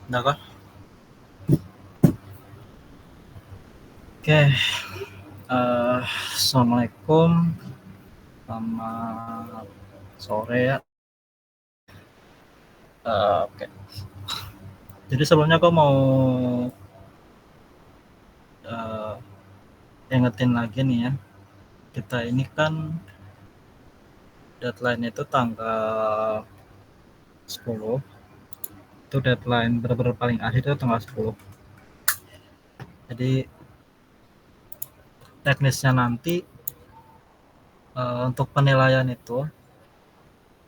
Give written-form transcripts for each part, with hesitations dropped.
Udah kah? Oke, assalamualaikum, selamat sore ya. Oke. Jadi sebelumnya aku mau uh, ingetin lagi nih ya. Kita ini kan deadline itu tanggal 10. Itu deadline benar-benar paling akhir itu tanggal 10. Jadi teknisnya nanti untuk penilaian itu,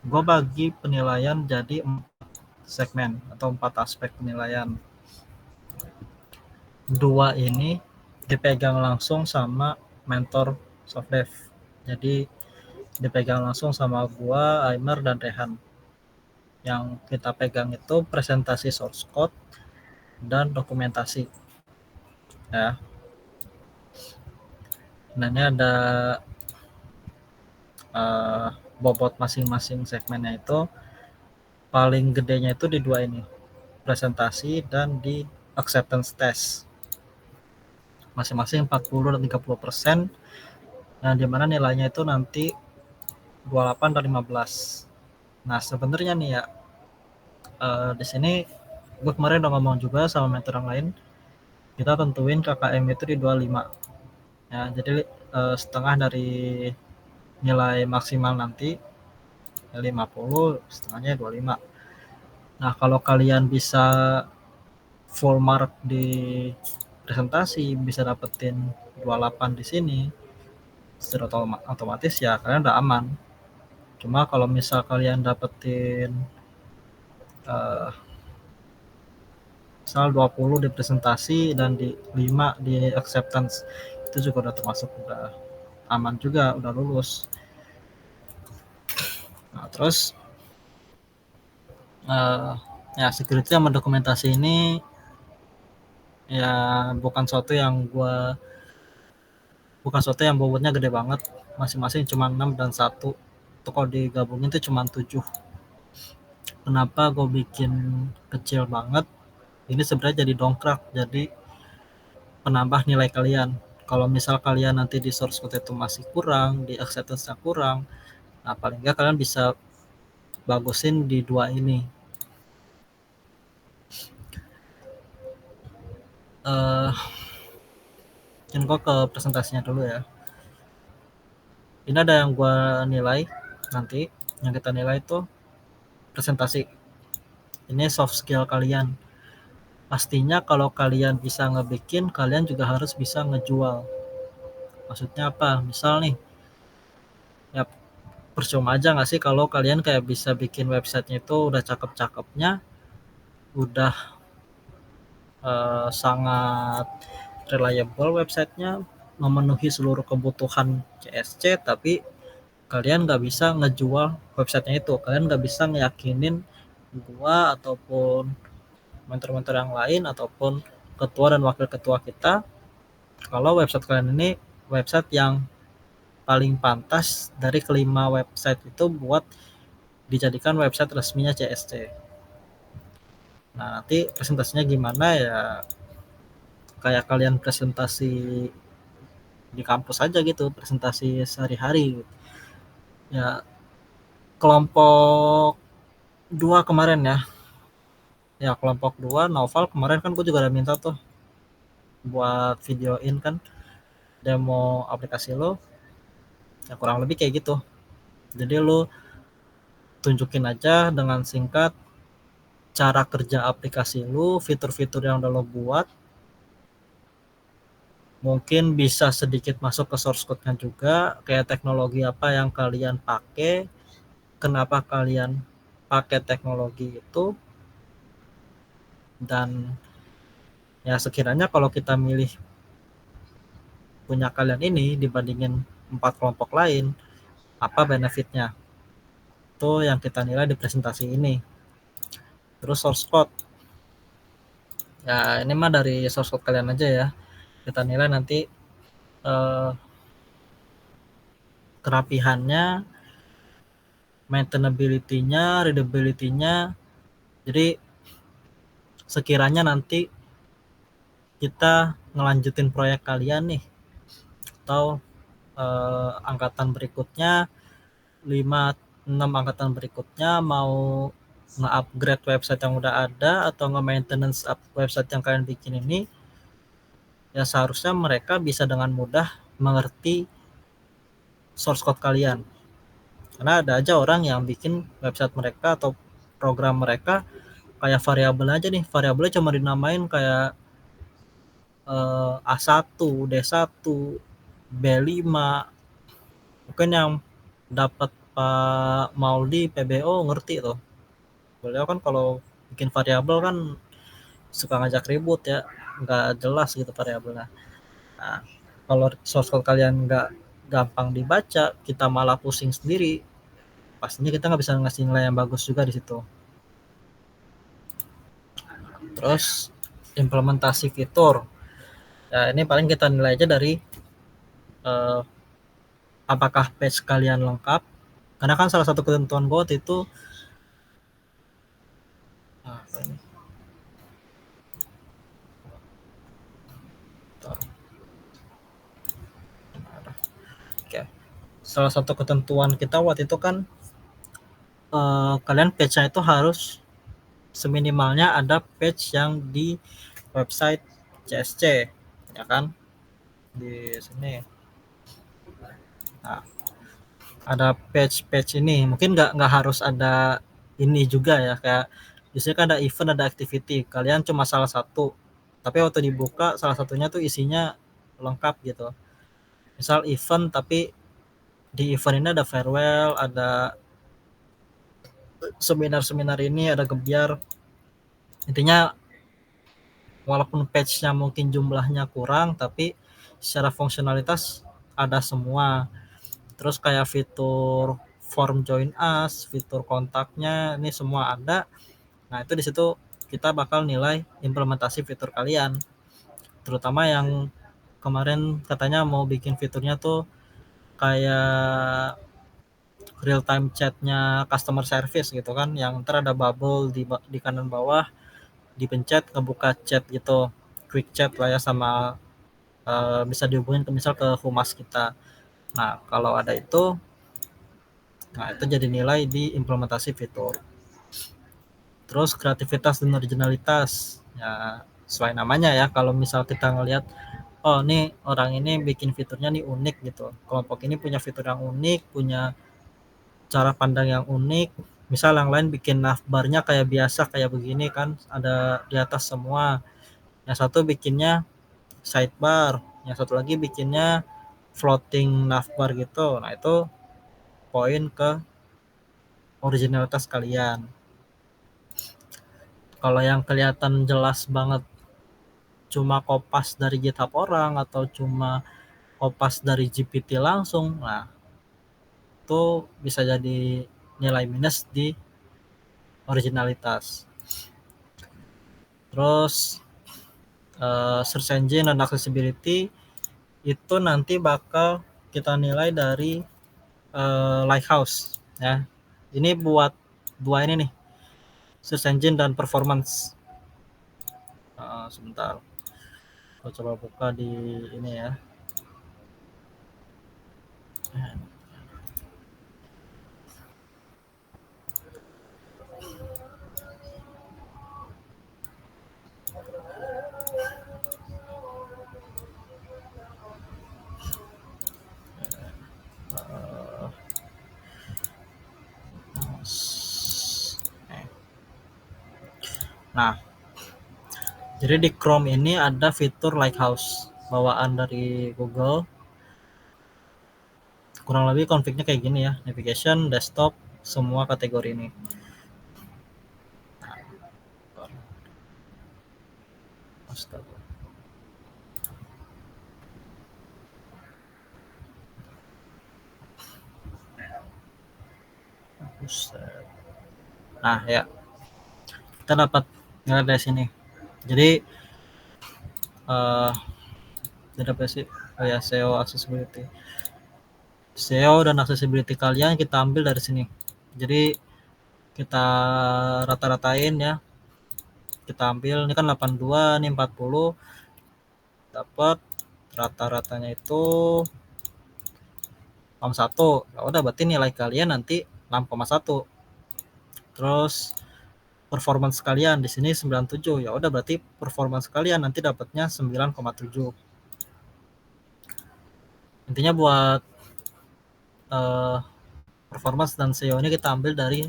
gue bagi penilaian jadi 4 segmen atau 4 aspek penilaian. 2 ini dipegang langsung sama mentor softdev. Jadi dipegang langsung sama gua, Aimer, dan Rehan. Yang kita pegang itu presentasi source code dan dokumentasi. Ya. Nah, ini ada bobot masing-masing segmennya itu. Paling gedenya itu di 2 ini, presentasi dan di acceptance test. Masing-masing 40 dan 30%. Nah, di mana nilainya itu nanti 28 dan 15. Nah, sebenarnya nih ya, di sini gue kemarin udah ngomong juga sama mentor yang lain, kita tentuin KKM itu di 25 ya, jadi setengah dari nilai maksimal nanti 50, setengahnya 25. Nah, kalau kalian bisa full mark di presentasi, bisa dapetin 28 di sini, secara otomatis ya kalian udah aman. Cuma kalau misal kalian dapetin misal 20 di presentasi dan di 5 di acceptance, itu juga udah termasuk udah aman juga, udah lulus. Nah, terus ya security sama dokumentasi ini ya bukan suatu yang bobotnya gede banget, masing-masing cuma 6 dan 1. Itu kalau digabungin itu cuma 7. Kenapa gue bikin kecil banget? Ini sebenarnya jadi dongkrak, jadi penambah nilai kalian. Kalau misal kalian nanti di source code itu masih kurang, di acceptance-nya kurang, nah paling nggak kalian bisa bagusin di 2 ini. Mungkin gue ke presentasinya dulu ya. Ini ada yang gue nilai nanti, yang kita nilai itu presentasi. Ini soft skill kalian. Pastinya kalau kalian bisa ngebikin, kalian juga harus bisa ngejual. Maksudnya apa? Misal nih, ya percuma aja nggak sih kalau kalian kayak bisa bikin websitenya itu udah cakep-cakepnya, udah sangat reliable websitenya, memenuhi seluruh kebutuhan CSC, tapi kalian nggak bisa ngejual websitenya itu, kalian nggak bisa ngeyakinin gua ataupun mentor-mentor yang lain ataupun ketua dan wakil ketua kita kalau website kalian ini website yang paling pantas dari kelima website itu buat dijadikan website resminya CSC. Nah, nanti presentasinya gimana ya, kayak kalian presentasi di kampus aja gitu, presentasi sehari-hari gitu. Ya, kelompok 2 kemarin ya kelompok 2 Noval kemarin kan gue juga udah minta tuh buat videoin kan demo aplikasi lo, ya kurang lebih kayak gitu. Jadi lo tunjukin aja dengan singkat cara kerja aplikasi lu, fitur-fitur yang udah lo buat, mungkin bisa sedikit masuk ke source code-nya juga, kayak teknologi apa yang kalian pakai, kenapa kalian pakai teknologi itu, dan ya sekiranya kalau kita milih punya kalian ini dibandingin 4 kelompok lain, apa benefitnya? Itu yang kita nilai di presentasi ini. Terus source code, ya ini mah dari source code kalian aja ya. Kita nilai nanti kerapihannya, maintainability-nya, readability-nya. Jadi sekiranya nanti kita ngelanjutin proyek kalian nih, atau angkatan berikutnya 5-6 angkatan berikutnya mau nge-upgrade website yang udah ada atau nge-maintenance website yang kalian bikin ini, ya seharusnya mereka bisa dengan mudah mengerti source code kalian. Karena ada aja orang yang bikin website mereka atau program mereka kayak variabel aja nih, variabelnya cuma dinamain kayak A1, D1, B5. Mungkin yang dapat Pak Mauldi PBO ngerti tuh. Beliau kan kalau bikin variabel kan suka ngajak ribut ya, nggak jelas gitu variabelnya. Nah, kalau source code kalian nggak gampang dibaca, kita malah pusing sendiri, pastinya kita nggak bisa ngasih nilai yang bagus juga di situ. Terus implementasi fitur, ya ini paling kita nilai aja dari apakah page kalian lengkap, karena kan salah satu ketentuan Goat itu salah satu ketentuan kita waktu itu kan kalian page-nya itu harus seminimalnya ada page yang di website CSC, ya kan, di sini. Nah, ada page ini mungkin nggak harus ada ini juga ya, kayak biasanya kan ada event, ada activity, kalian cuma salah satu tapi waktu dibuka salah satunya tuh isinya lengkap gitu. Misal event tapi di event ini ada farewell, ada seminar ini, ada gebiar. Intinya walaupun page-nya mungkin jumlahnya kurang tapi secara fungsionalitas ada semua. Terus kayak fitur form join us, fitur kontaknya ini semua ada. Nah, itu di situ kita bakal nilai implementasi fitur kalian. Terutama yang kemarin katanya mau bikin fiturnya tuh kayak real time chatnya customer service gitu kan, yang ntar ada bubble di kanan bawah, dipencet ngebuka chat gitu, quick chat lah ya, sama bisa dihubungin ke misal ke humas kita. Nah, kalau ada itu, nah itu jadi nilai di implementasi fitur. Terus kreativitas dan originalitas, ya sesuai namanya ya, kalau misal kita ngelihat oh nih orang ini bikin fiturnya nih unik gitu, kelompok ini punya fitur yang unik, punya cara pandang yang unik. Misal yang lain bikin navbarnya kayak biasa kayak begini kan, ada di atas semua. Yang satu bikinnya sidebar, yang satu lagi bikinnya floating navbar gitu. Nah, itu poin ke originalitas kalian. Kalau yang kelihatan jelas banget cuma kopas dari GitHub orang atau cuma kopas dari GPT langsung, nah itu bisa jadi nilai minus di originalitas. Terus search engine dan accessibility itu nanti bakal kita nilai dari Lighthouse ya. Ini buat dua ini nih, search engine dan performance. Sebentar, aku coba buka di ini ya. Nah, jadi di Chrome ini ada fitur Lighthouse bawaan dari Google. Kurang lebih config-nya kayak gini ya, navigation, desktop, semua kategori ini. Astaga. Nah ya, kita dapat nilai dari sini. Jadi apa sih? Oh ya, SEO accessibility. SEO dan accessibility kalian kita ambil dari sini. Jadi kita rata-ratain ya. kita ambil ini kan 82 nih 40 dapat rata-ratanya itu 6,1. Ya udah berarti nilai kalian nanti 6,1. Terus performance kalian di sini 97. Ya udah berarti performance kalian nanti dapatnya 9,7. Intinya buat performance dan SEO ini kita ambil dari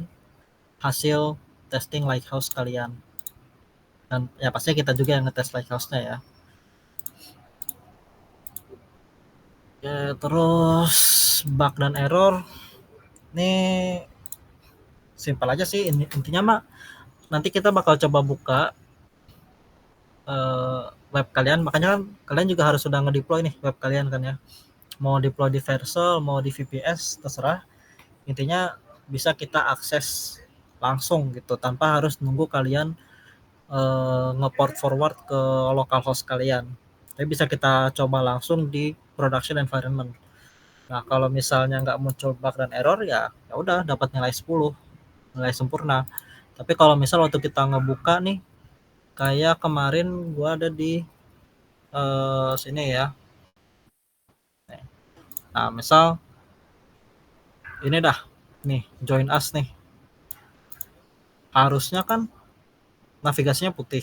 hasil testing Lighthouse kalian. Dan ya pastinya kita juga yang ngetes Lighthouse-nya ya. Oke, terus bug dan error ini simpel aja sih, intinya mah nanti kita bakal coba buka web kalian, makanya kan kalian juga harus sudah ngedeploy nih web kalian kan ya, mau deploy di Vercel mau di VPS terserah, intinya bisa kita akses langsung gitu tanpa harus nunggu kalian ngeport forward ke localhost kalian, tapi bisa kita coba langsung di production environment. Nah kalau misalnya nggak muncul bug dan error ya udah dapat nilai 10, nilai sempurna. Tapi kalau misal waktu kita ngebuka nih kayak kemarin gua ada di sini ya, nah misal ini dah nih join us nih, harusnya kan navigasinya putih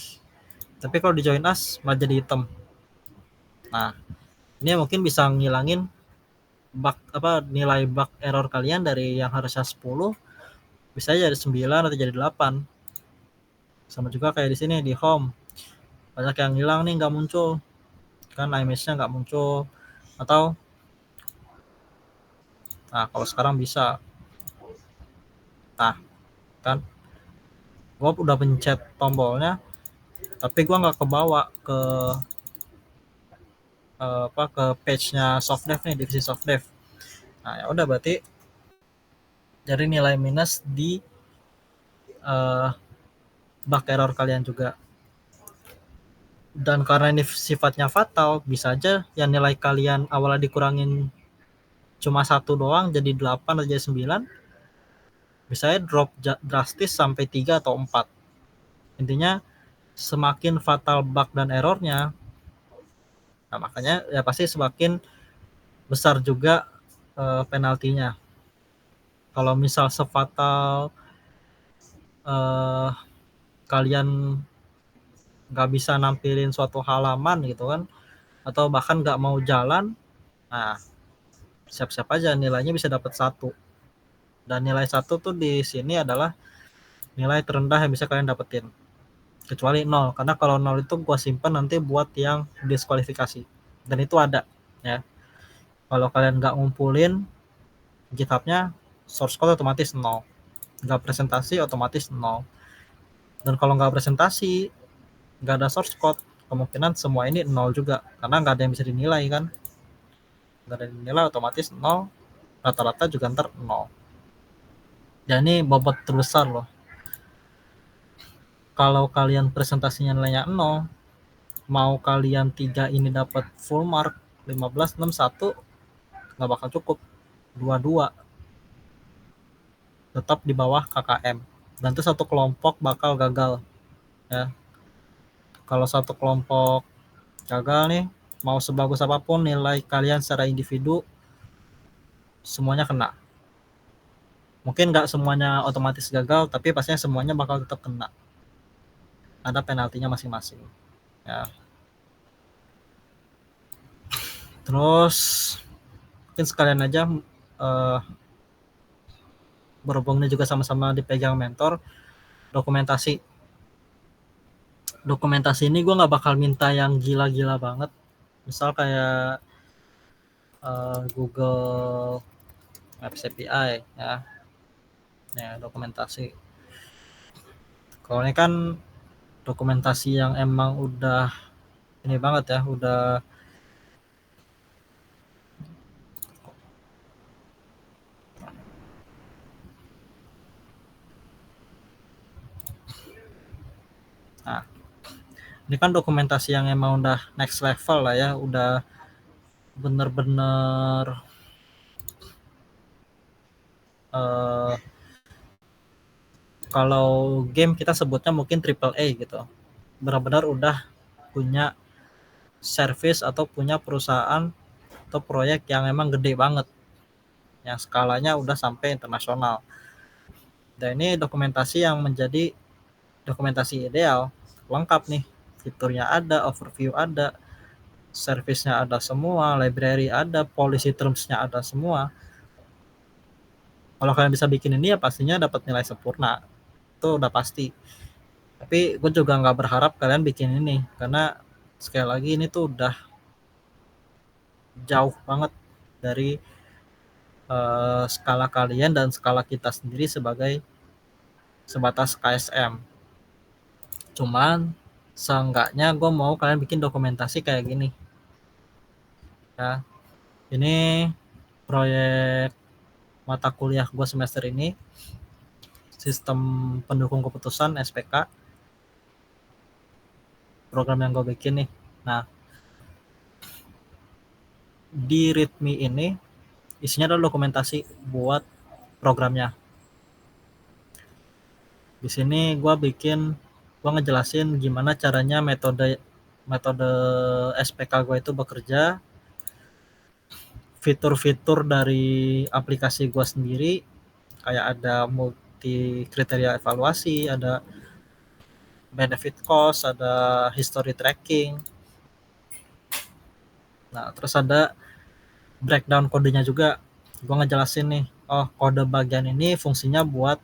tapi kalau di join us malah jadi hitam. Nah ini mungkin bisa ngilangin bug nilai bug error kalian dari yang harusnya 10 bisa jadi 9 atau jadi 8. Sama juga kayak di sini di home banyak yang hilang nih, nggak muncul kan, image-nya nggak muncul, atau nah kalau sekarang bisa, nah kan gue udah pencet tombolnya tapi gue nggak kebawa ke ke page-nya softdev nih, divisi softdev. Nah ya udah berarti dari nilai minus di bug error kalian juga. Dan karena ini sifatnya fatal, bisa aja yang nilai kalian awalnya dikurangin cuma 1 doang jadi 8 atau jadi 9, bisa drop drastis sampai 3 atau 4. Intinya semakin fatal bug dan errornya, nah makanya ya pasti semakin besar juga penaltinya. Kalau misal sefatal kalian nggak bisa nampilin suatu halaman gitu kan, atau bahkan nggak mau jalan, nah siap-siap aja nilainya bisa dapat 1. Dan nilai 1 tuh di sini adalah nilai terendah yang bisa kalian dapetin, kecuali 0, karena kalau 0 itu gua simpan nanti buat yang diskualifikasi, dan itu ada ya. Kalau kalian nggak ngumpulin GitHub-nya, source code otomatis 0, nggak presentasi otomatis 0. Dan kalau nggak presentasi nggak ada source code, kemungkinan semua ini 0 juga karena nggak ada yang bisa dinilai kan, nggak ada yang dinilai otomatis 0, rata-rata juga ntar 0. Dan ini bobot terbesar loh, kalau kalian presentasinya nilainya 0, mau kalian 3 ini dapat full mark 15, 6, 1 nggak bakal cukup, 22 tetap di bawah KKM, dan itu satu kelompok bakal gagal ya. Kalau satu kelompok gagal nih, mau sebagus apapun nilai kalian secara individu, semuanya kena. Mungkin nggak semuanya otomatis gagal, tapi pastinya semuanya bakal tetap kena. Ada penaltinya masing-masing. Ya. Terus mungkin sekalian aja berhubung ini juga sama-sama dipegang mentor, dokumentasi. Dokumentasi ini gue nggak bakal minta yang gila-gila banget. Misal kayak Google Maps API ya. Ya, dokumentasi. Kalau ini kan dokumentasi yang emang udah ini banget ya, udah nah ini kan dokumentasi yang emang udah next level lah ya, udah bener-bener kalau game kita sebutnya mungkin triple A gitu. benar-benar udah punya service atau punya perusahaan atau proyek yang emang gede banget, yang skalanya udah sampai internasional. Dan ini dokumentasi yang menjadi dokumentasi ideal, lengkap nih, fiturnya ada, overview ada, service-nya ada semua, library ada, policy terms-nya ada semua. Kalau kalian bisa bikin ini ya pastinya dapat nilai sempurna, itu udah pasti. Tapi gue juga nggak berharap kalian bikin ini, karena sekali lagi ini tuh udah jauh banget dari skala kalian dan skala kita sendiri sebagai sebatas KSM. Cuman seenggaknya gue mau kalian bikin dokumentasi kayak gini ya. Ini proyek mata kuliah gue semester ini, sistem pendukung keputusan SPK, program yang gue bikin nih. Nah, di README ini isinya adalah dokumentasi buat programnya. Di sini gue ngejelasin gimana caranya metode SPK gue itu bekerja, fitur-fitur dari aplikasi gue sendiri, kayak ada multi kriteria evaluasi, ada benefit cost, ada history tracking. Nah, terus ada breakdown kodenya juga. Gue ngejelasin nih, oh kode bagian ini fungsinya buat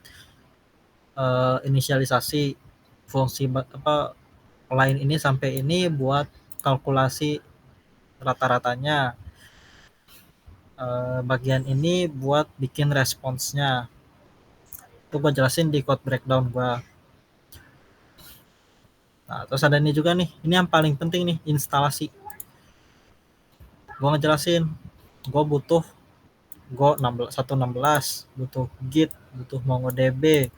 inisialisasi, fungsi apa line ini sampai ini buat kalkulasi rata-ratanya, bagian ini buat bikin responsnya. Itu gue jelasin di code breakdown gue. Nah, terus ada ini juga nih, ini yang paling penting nih, instalasi. Gue ngejelasin, gue butuh Go 1.16, butuh Git, butuh MongoDB.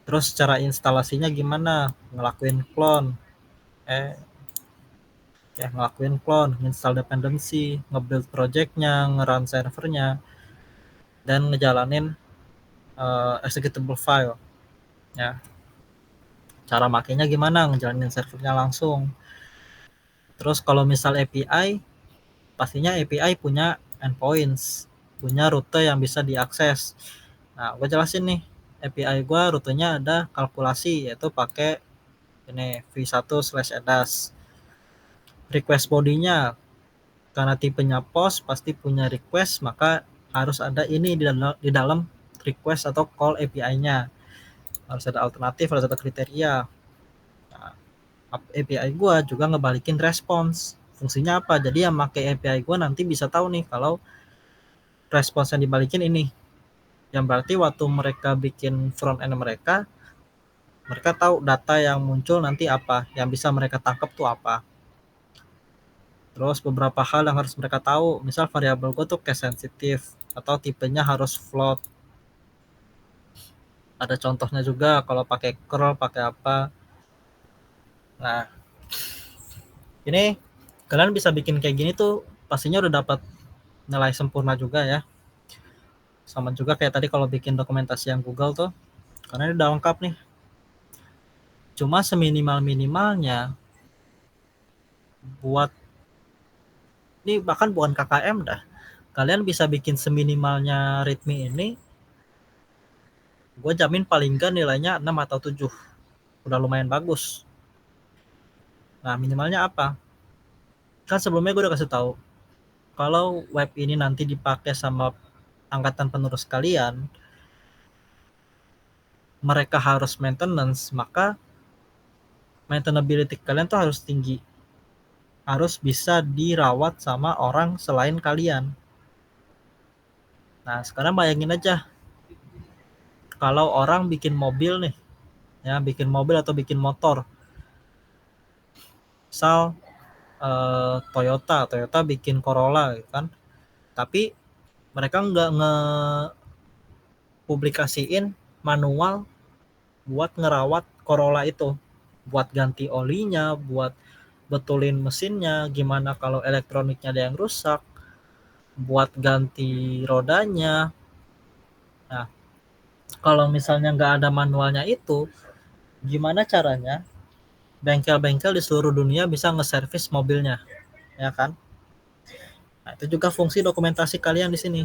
Terus cara instalasinya gimana? Ngelakuin clone, install dependency, nge-build projectnya, nge-run servernya, dan ngejalanin executable file. Ya. Cara makainya gimana? Ngejalanin servernya langsung. Terus kalau misal API, pastinya API punya endpoints, punya rute yang bisa diakses. Nah, gue jelasin nih, API gue rutenya ada kalkulasi, yaitu pakai ini v1/edas. Request bodinya, karena tipenya post pasti punya request, maka harus ada ini di dalam request atau call API-nya. Harus ada alternatif, harus ada kriteria. Nah, API gue juga ngebalikin response. Fungsinya apa? Jadi yang pakai API gue nanti bisa tahu nih kalau respons yang dibalikin ini. Yang berarti waktu mereka bikin front end mereka tahu data yang muncul nanti apa, yang bisa mereka tangkap tuh apa. Terus beberapa hal yang harus mereka tahu, misal variabel gue tuh case sensitif atau tipenya harus float. Ada contohnya juga kalau pakai curl, pakai apa. Nah, ini kalian bisa bikin kayak gini tuh pastinya udah dapat nilai sempurna juga ya. Sama juga kayak tadi kalau bikin dokumentasi yang Google tuh, karena ini udah lengkap nih. Cuma seminimal-minimalnya buat ini bahkan bukan KKM dah. Kalian bisa bikin seminimalnya README ini, gue jamin paling enggak nilainya 6 atau 7. Udah lumayan bagus. Nah, minimalnya apa? Kan sebelumnya gue udah kasih tahu, kalau web ini nanti dipakai sama angkatan penerus kalian, mereka harus maintenance, maka maintainability kalian tuh harus tinggi. Harus bisa dirawat sama orang selain kalian. Nah, sekarang bayangin aja, kalau orang bikin mobil nih, ya bikin mobil atau bikin motor, misal Toyota bikin Corolla gitu kan, tapi mereka nggak nge-publikasiin manual buat ngerawat Corolla itu, buat ganti olinya, buat betulin mesinnya, gimana kalau elektroniknya ada yang rusak, buat ganti rodanya. Nah, kalau misalnya nggak ada manualnya itu, gimana caranya bengkel-bengkel di seluruh dunia bisa nge-service mobilnya, ya kan? Nah, itu juga fungsi dokumentasi kalian di sini.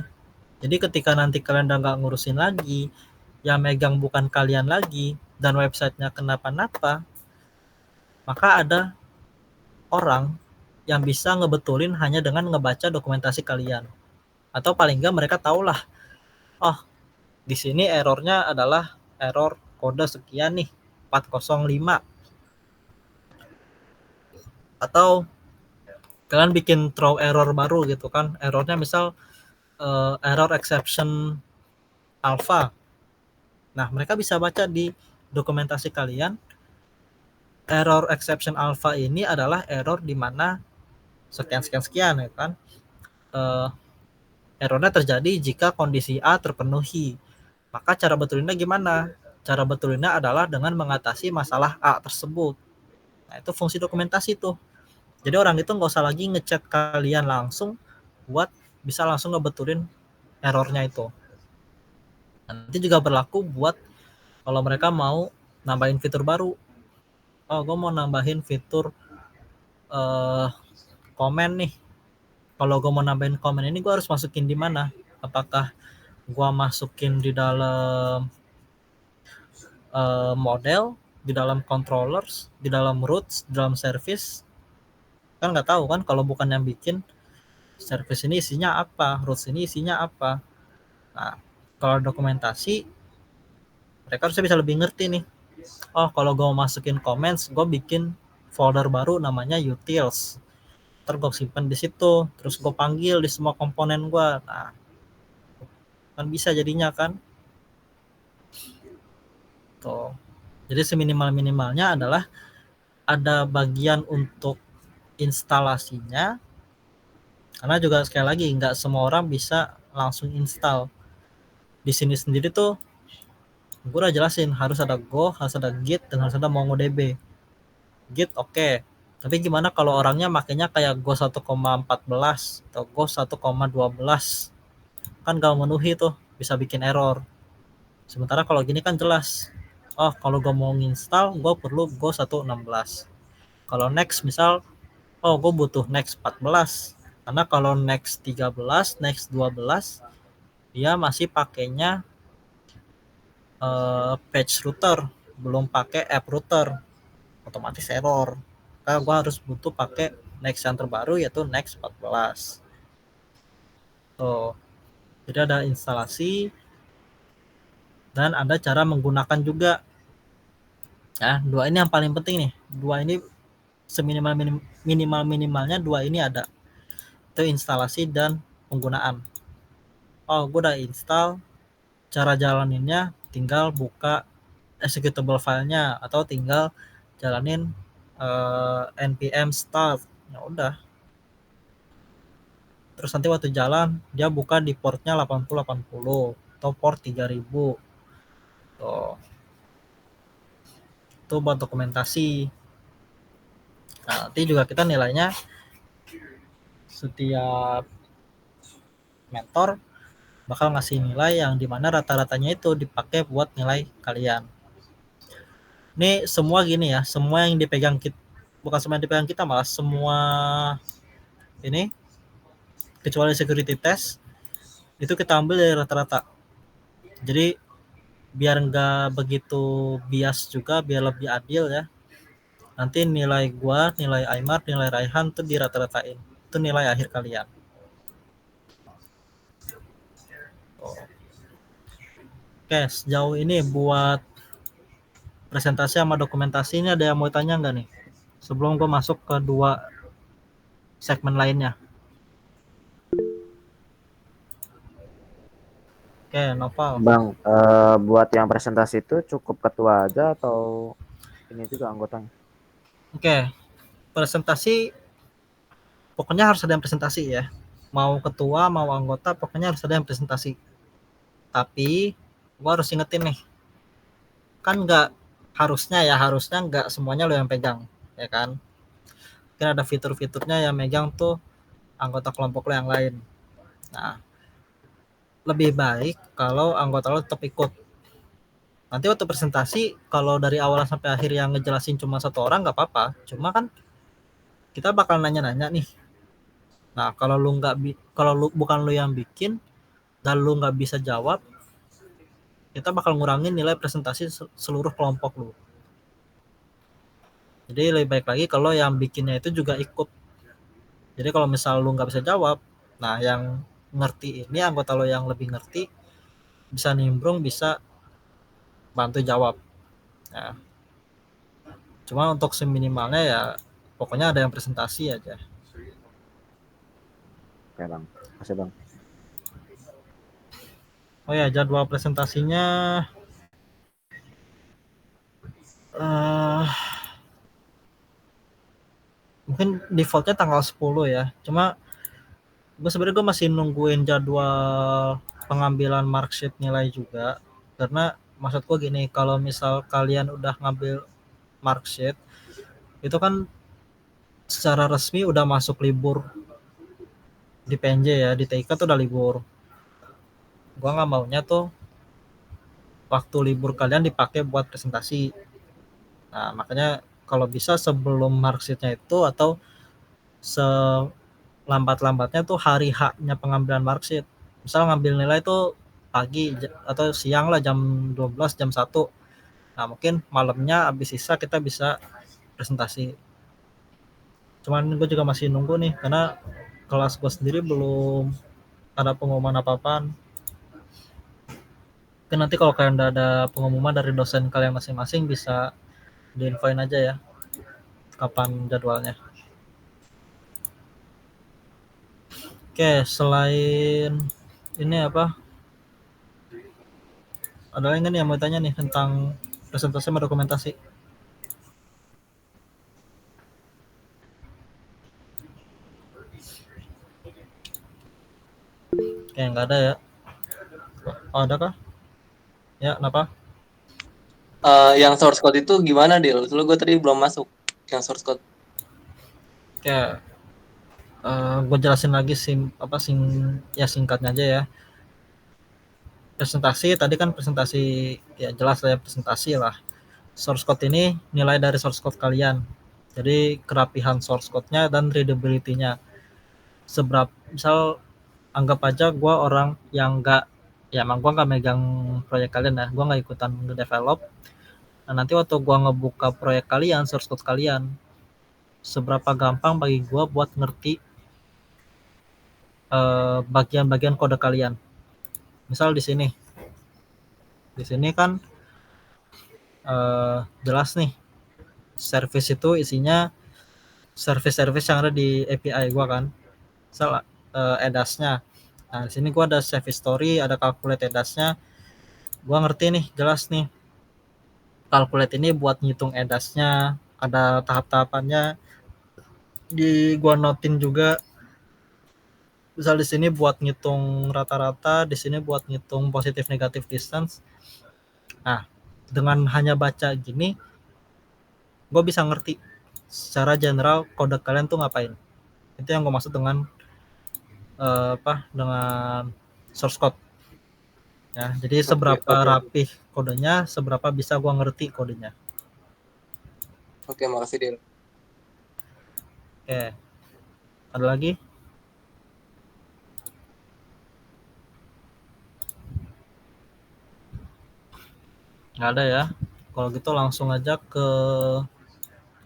Jadi ketika nanti kalian udah nggak ngurusin lagi, yang megang bukan kalian lagi, dan websitenya kenapa-napa, maka ada orang yang bisa ngebetulin hanya dengan ngebaca dokumentasi kalian. Atau paling nggak mereka tahulah, oh di sini errornya adalah error kode sekian nih, 405. Atau kalian bikin throw error baru gitu kan, errornya misal error exception alpha. Nah, mereka bisa baca di dokumentasi kalian, error exception alpha ini adalah error di mana sekian ya kan. Uh, Errornya terjadi jika kondisi A terpenuhi. Maka cara betulinnya gimana? Cara betulinnya adalah dengan mengatasi masalah A tersebut. Nah, itu fungsi dokumentasi tuh. Jadi orang itu nggak usah lagi ngechat kalian langsung buat bisa langsung ngebetulin errornya itu. Nanti juga berlaku buat kalau mereka mau nambahin fitur baru. Oh, gue mau nambahin fitur komen nih. Kalau gue mau nambahin komen ini, gue harus masukin di mana? Apakah gue masukin di dalam model, di dalam controllers, di dalam routes, di dalam service? Kan nggak tahu kan kalau bukan yang bikin service ini isinya apa, routes ini isinya apa. Nah, kalau dokumentasi, mereka harusnya bisa lebih ngerti nih. Oh, kalau gue mau masukin comments, gue bikin folder baru namanya utils. Ntar gue simpan di situ, terus gue panggil di semua komponen gue. Nah, kan bisa jadinya kan. Tuh. Jadi seminimal-minimalnya adalah ada bagian untuk instalasinya, karena juga sekali lagi nggak semua orang bisa langsung install. Di sini sendiri tuh gue udah jelasin harus ada Go, harus ada Git, dan harus ada MongoDB. Git oke. Tapi gimana kalau orangnya makanya kayak Go 1,14 atau Go 1,12? Kan gak memenuhi tuh, bisa bikin error. Sementara kalau gini kan jelas. Oh, kalau gue mau nginstal, gue perlu Go 1.16. Kalau next misal, oh gue butuh next 14. Karena kalau next 13, next 12, dia masih pakainya page router, belum pakai app router. Otomatis error. Karena gue harus butuh pakai next yang terbaru yaitu next 14. Tuh. Jadi ada instalasi dan ada cara menggunakan juga. Ya, dua ini yang paling penting nih. Dua ini minimalnya dua ini ada. Itu instalasi dan penggunaan. Oh, gue udah install. Cara jalaninnya tinggal buka executable filenya atau tinggal jalanin npm start. Ya udah. Terus nanti waktu jalan dia buka di portnya 8080 atau port 3000. Tuh. Itu buat dokumentasi. Nah, nanti juga kita nilainya setiap mentor bakal ngasih nilai yang dimana rata-ratanya itu dipakai buat nilai kalian. Ini semua gini ya, semua yang dipegang kita, bukan semua yang dipegang kita, malah semua ini kecuali security test itu kita ambil dari rata-rata. Jadi biar nggak begitu bias juga, biar lebih adil ya. Nanti nilai gua, nilai Aymar, nilai Raihan tuh dirata-ratain. Itu nilai akhir kalian. Oh. Oke, sejauh ini buat presentasi sama dokumentasi ini ada yang mau tanya nggak nih? Sebelum gue masuk ke dua segmen lainnya. Oke, Noval. Bang, buat yang presentasi itu cukup ketua aja atau ini juga anggotanya? Oke, presentasi pokoknya harus ada yang presentasi ya. Mau ketua, mau anggota, pokoknya harus ada yang presentasi. Tapi gue harus ingetin nih, kan nggak harusnya nggak semuanya lo yang pegang, ya kan? Mungkin ada fitur-fiturnya yang megang tuh anggota kelompok lo yang lain. Nah, lebih baik kalau anggota lo tetap ikut. Nanti waktu presentasi kalau dari awal sampai akhir yang ngejelasin cuma satu orang nggak apa-apa, cuma kan kita bakal nanya-nanya nih. Nah kalau lu nggak kalau lu bukan lu yang bikin dan lu nggak bisa jawab, kita bakal ngurangin nilai presentasi seluruh kelompok lu. Jadi lebih baik lagi kalau yang bikinnya itu juga ikut. Jadi kalau misal lu nggak bisa jawab, nah yang ngerti ini anggota lo yang lebih ngerti bisa nimbrung, bisa bantu jawab. Nah, cuma untuk seminimalnya ya pokoknya ada yang presentasi aja. Oke bang, kasih bang. Oh ya, jadwal presentasinya uh, mungkin defaultnya tanggal 10 ya. Cuma gue sebenarnya gue masih nungguin jadwal pengambilan marksheet nilai juga, karena maksud gue gini, kalau misal kalian udah ngambil marksheet itu kan secara resmi udah masuk libur di PNJ ya, di TIK tuh udah libur. Gua nggak maunya tuh waktu libur kalian dipakai buat presentasi. Nah makanya kalau bisa sebelum marksheetnya itu atau selambat-lambatnya tuh hari H-nya pengambilan marksheet. Misal ngambil nilai itu pagi atau siang lah, jam 12, jam 1. Nah mungkin malamnya habis sisa kita bisa presentasi. Cuman gue juga masih nunggu nih karena kelas gue sendiri belum ada pengumuman apa-apaan. Mungkin nanti kalau kalian udah ada pengumuman dari dosen kalian masing-masing bisa diinfoin aja ya kapan jadwalnya. Oke, selain ini apa? Ada lagi nih yang mau tanya nih tentang presentasi sama dokumentasi? Oke, nggak ada ya. Oh, ada kah? Ya, kenapa? Yang source code itu gimana, Dil? Soalnya gue tadi belum masuk yang source code. Oke, gue jelasin lagi ya singkatnya aja ya. Presentasi tadi kan presentasi ya jelas lah ya, presentasi lah. Source code ini nilai dari source code kalian. Jadi kerapihan source code-nya dan readability-nya. Seberapa misal anggap aja gue orang yang nggak, ya emang gue nggak megang proyek kalian ya, gue nggak ikutan nge-develop. Nah nanti waktu gue ngebuka proyek kalian, source code kalian, seberapa gampang bagi gue buat ngerti bagian-bagian kode kalian. Misal di sini kan jelas nih, service itu isinya service-service yang ada di API gue kan, misal EDAS-nya. Nah di sini gue ada service story, ada calculate EDAS-nya, gue ngerti nih, jelas nih calculate ini buat ngitung EDAS-nya, ada tahap-tahapannya, di gua notin juga. Misal di sini buat ngitung rata-rata, di sini buat ngitung positif negatif distance. Nah, dengan hanya baca gini, gue bisa ngerti secara general kode kalian tuh ngapain. Itu yang gue maksud dengan dengan source code. Ya, jadi seberapa rapih kodenya, seberapa bisa gue ngerti kodenya. Oke, makasih, Dil. Oke, ada lagi? Nggak ada ya. Kalau gitu langsung aja ke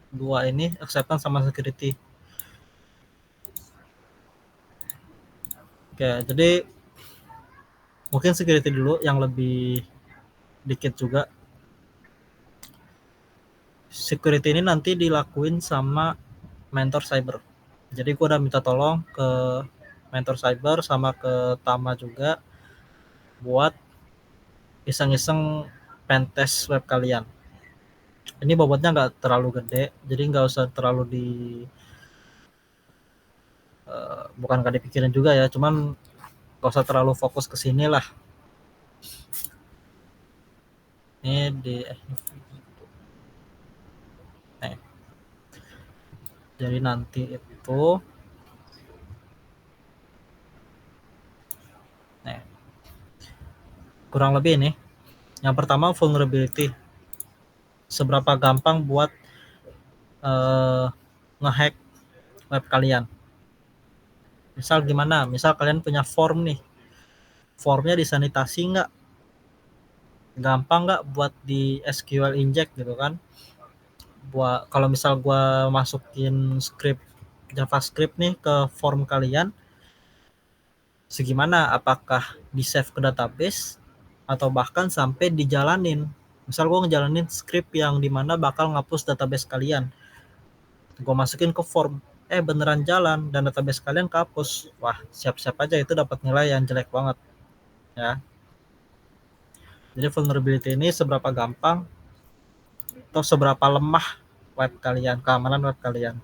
dua ini, acceptance sama security. Oke, jadi mungkin security dulu yang lebih dikit juga. Security ini nanti dilakuin sama mentor cyber. Jadi gue udah minta tolong ke mentor cyber sama ke Tama juga buat iseng-iseng pentest web kalian. Ini bobotnya nggak terlalu gede, jadi nggak usah terlalu bukan nggak dipikirin juga ya, cuman nggak usah terlalu fokus ke sini lah. Ini jadi nanti itu kurang lebih ini Yang pertama vulnerability. Seberapa gampang buat ngehack web kalian. Misal gimana? Misal kalian punya form nih. Formnya disanitasi nggak? Gampang nggak buat di SQL inject gitu kan? Buat kalau misal gua masukin script JavaScript nih ke form kalian, segimana? Apakah di save ke database atau bahkan sampai dijalanin? Misal gue ngejalanin script yang dimana bakal ngapus database kalian, gue masukin ke form, beneran jalan dan database kalian kehapus. Wah, siap-siap aja itu dapat nilai yang jelek banget ya. Jadi vulnerability ini seberapa gampang atau seberapa lemah web kalian, keamanan web kalian.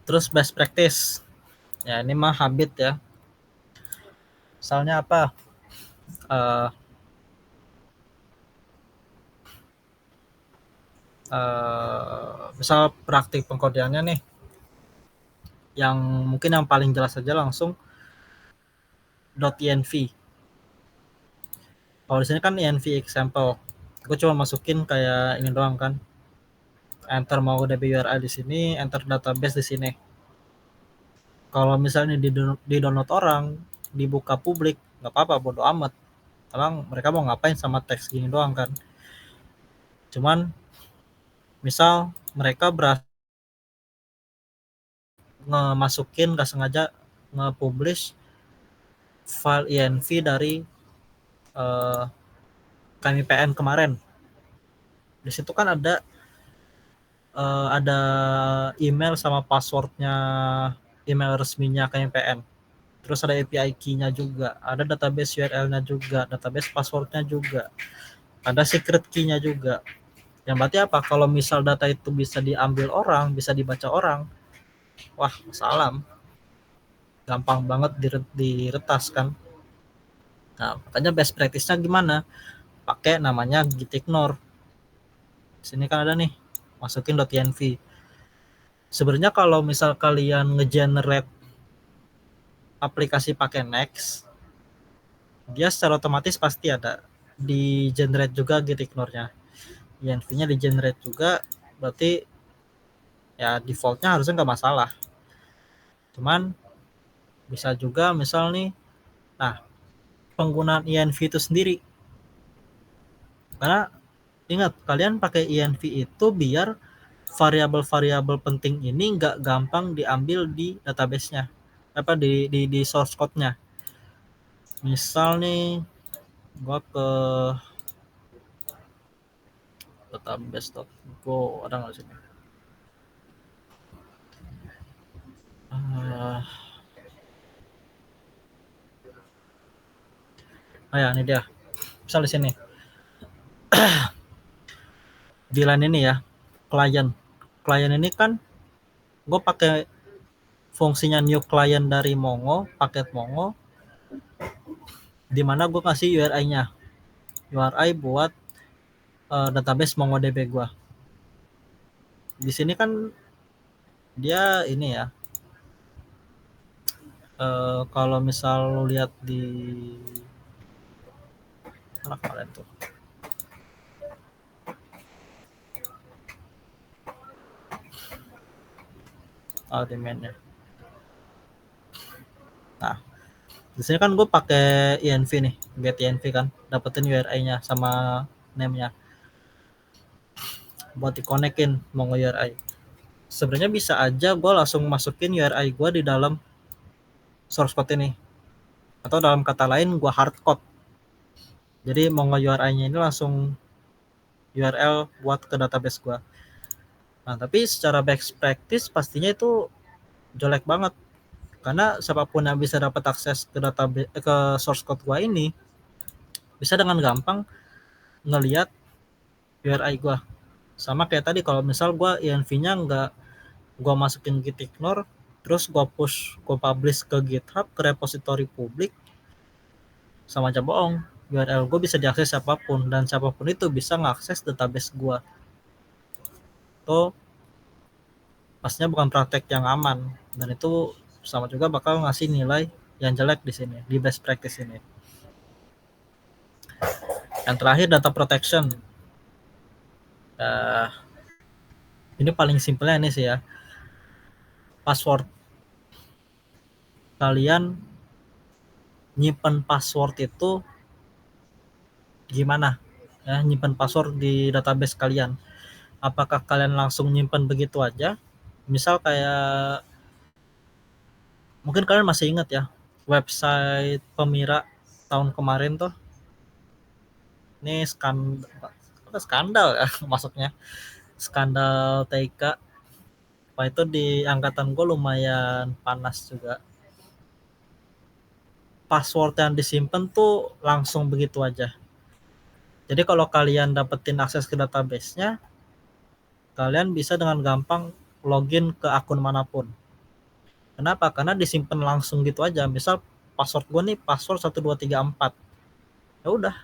Terus best practice. Ya, ini mah habit ya. Misalnya apa? Uh, Misal praktik pengkodeannya nih, yang mungkin yang paling jelas saja langsung .env. Kalau di sini kan env example, gue cuma masukin kayak ini doang kan, enter MongoDB URL di sini, enter database di sini. Kalau misalnya di download orang, dibuka publik, nggak apa-apa, bodo amat. Emang mereka mau ngapain sama teks gini doang kan? Cuman misal mereka berhasil ngemasukin nggak sengaja nge-publish file env dari KMPN kemarin. Di situ kan ada email sama passwordnya, email resminya KMPN. Terus ada API key-nya juga, ada database URL-nya juga, database password-nya juga, ada secret key-nya juga. Yang berarti apa? Kalau misal data itu bisa diambil orang, bisa dibaca orang, wah salam. Gampang banget diretas kan. Nah, makanya best practice-nya gimana? Pakai namanya gitignore. Sini kan ada nih, masukin .env. Sebenarnya kalau misal kalian ngegenerate aplikasi pakai Next, dia secara otomatis pasti ada di generate juga gitignore-nya. env-nya di generate juga, berarti ya defaultnya harusnya nggak masalah. Cuman bisa juga misal nih, nah penggunaan env itu sendiri, karena ingat kalian pakai env itu biar variabel-variabel penting ini nggak gampang diambil di database-nya, apa di source code-nya. Misal nih gua ke database.go, ada nggak sih? Ya ini dia. Misal di sini di line ini ya, klien ini kan gue pakai fungsinya new client dari Mongo, paket Mongo, di mana gue kasih URI buat database MongoDB gue. Di sini kan dia ini ya, kalau misal lu lihat di mana kalian tuh, di mainnya. Nah, di sini kan gue pakai env nih, get env kan, dapetin URI-nya sama name-nya buat dikonekin Mongo URI. Sebenarnya bisa aja gue langsung masukin URI gue di dalam source code ini, atau dalam kata lain gue hardcode. Jadi Mongo URI-nya ini langsung URL buat ke database gue. Nah, tapi secara best practice pastinya itu jelek banget. Karena siapapun yang bisa dapat akses ke database, ke source code gue ini, bisa dengan gampang ngelihat URI gue. Sama kayak tadi, kalau misal gue env-nya nggak gue masukin gitignore, terus gue publish ke GitHub, ke repository publik, sama aja bohong. URL gue bisa diakses siapapun, dan siapapun itu bisa ngakses database gue. Itu pastinya bukan praktek yang aman, dan itu sama juga bakal ngasih nilai yang jelek di sini, di best practice ini. Yang terakhir data protection. Ini paling simpelnya ini sih ya. Password. Kalian nyimpen password itu gimana? Ya, nyimpen password di database kalian. Apakah kalian langsung nyimpen begitu aja? Misal kayak mungkin kalian masih ingat ya, website Pemira tahun kemarin tuh. Ini skandal ya masuknya. Skandal TIK. Wah, itu di angkatan gue lumayan panas juga. Password yang disimpan tuh langsung begitu aja. Jadi kalau kalian dapetin akses ke database-nya, kalian bisa dengan gampang login ke akun manapun. Kenapa? Karena disimpan langsung gitu aja. Misal password gue nih password 1234. Ya udah,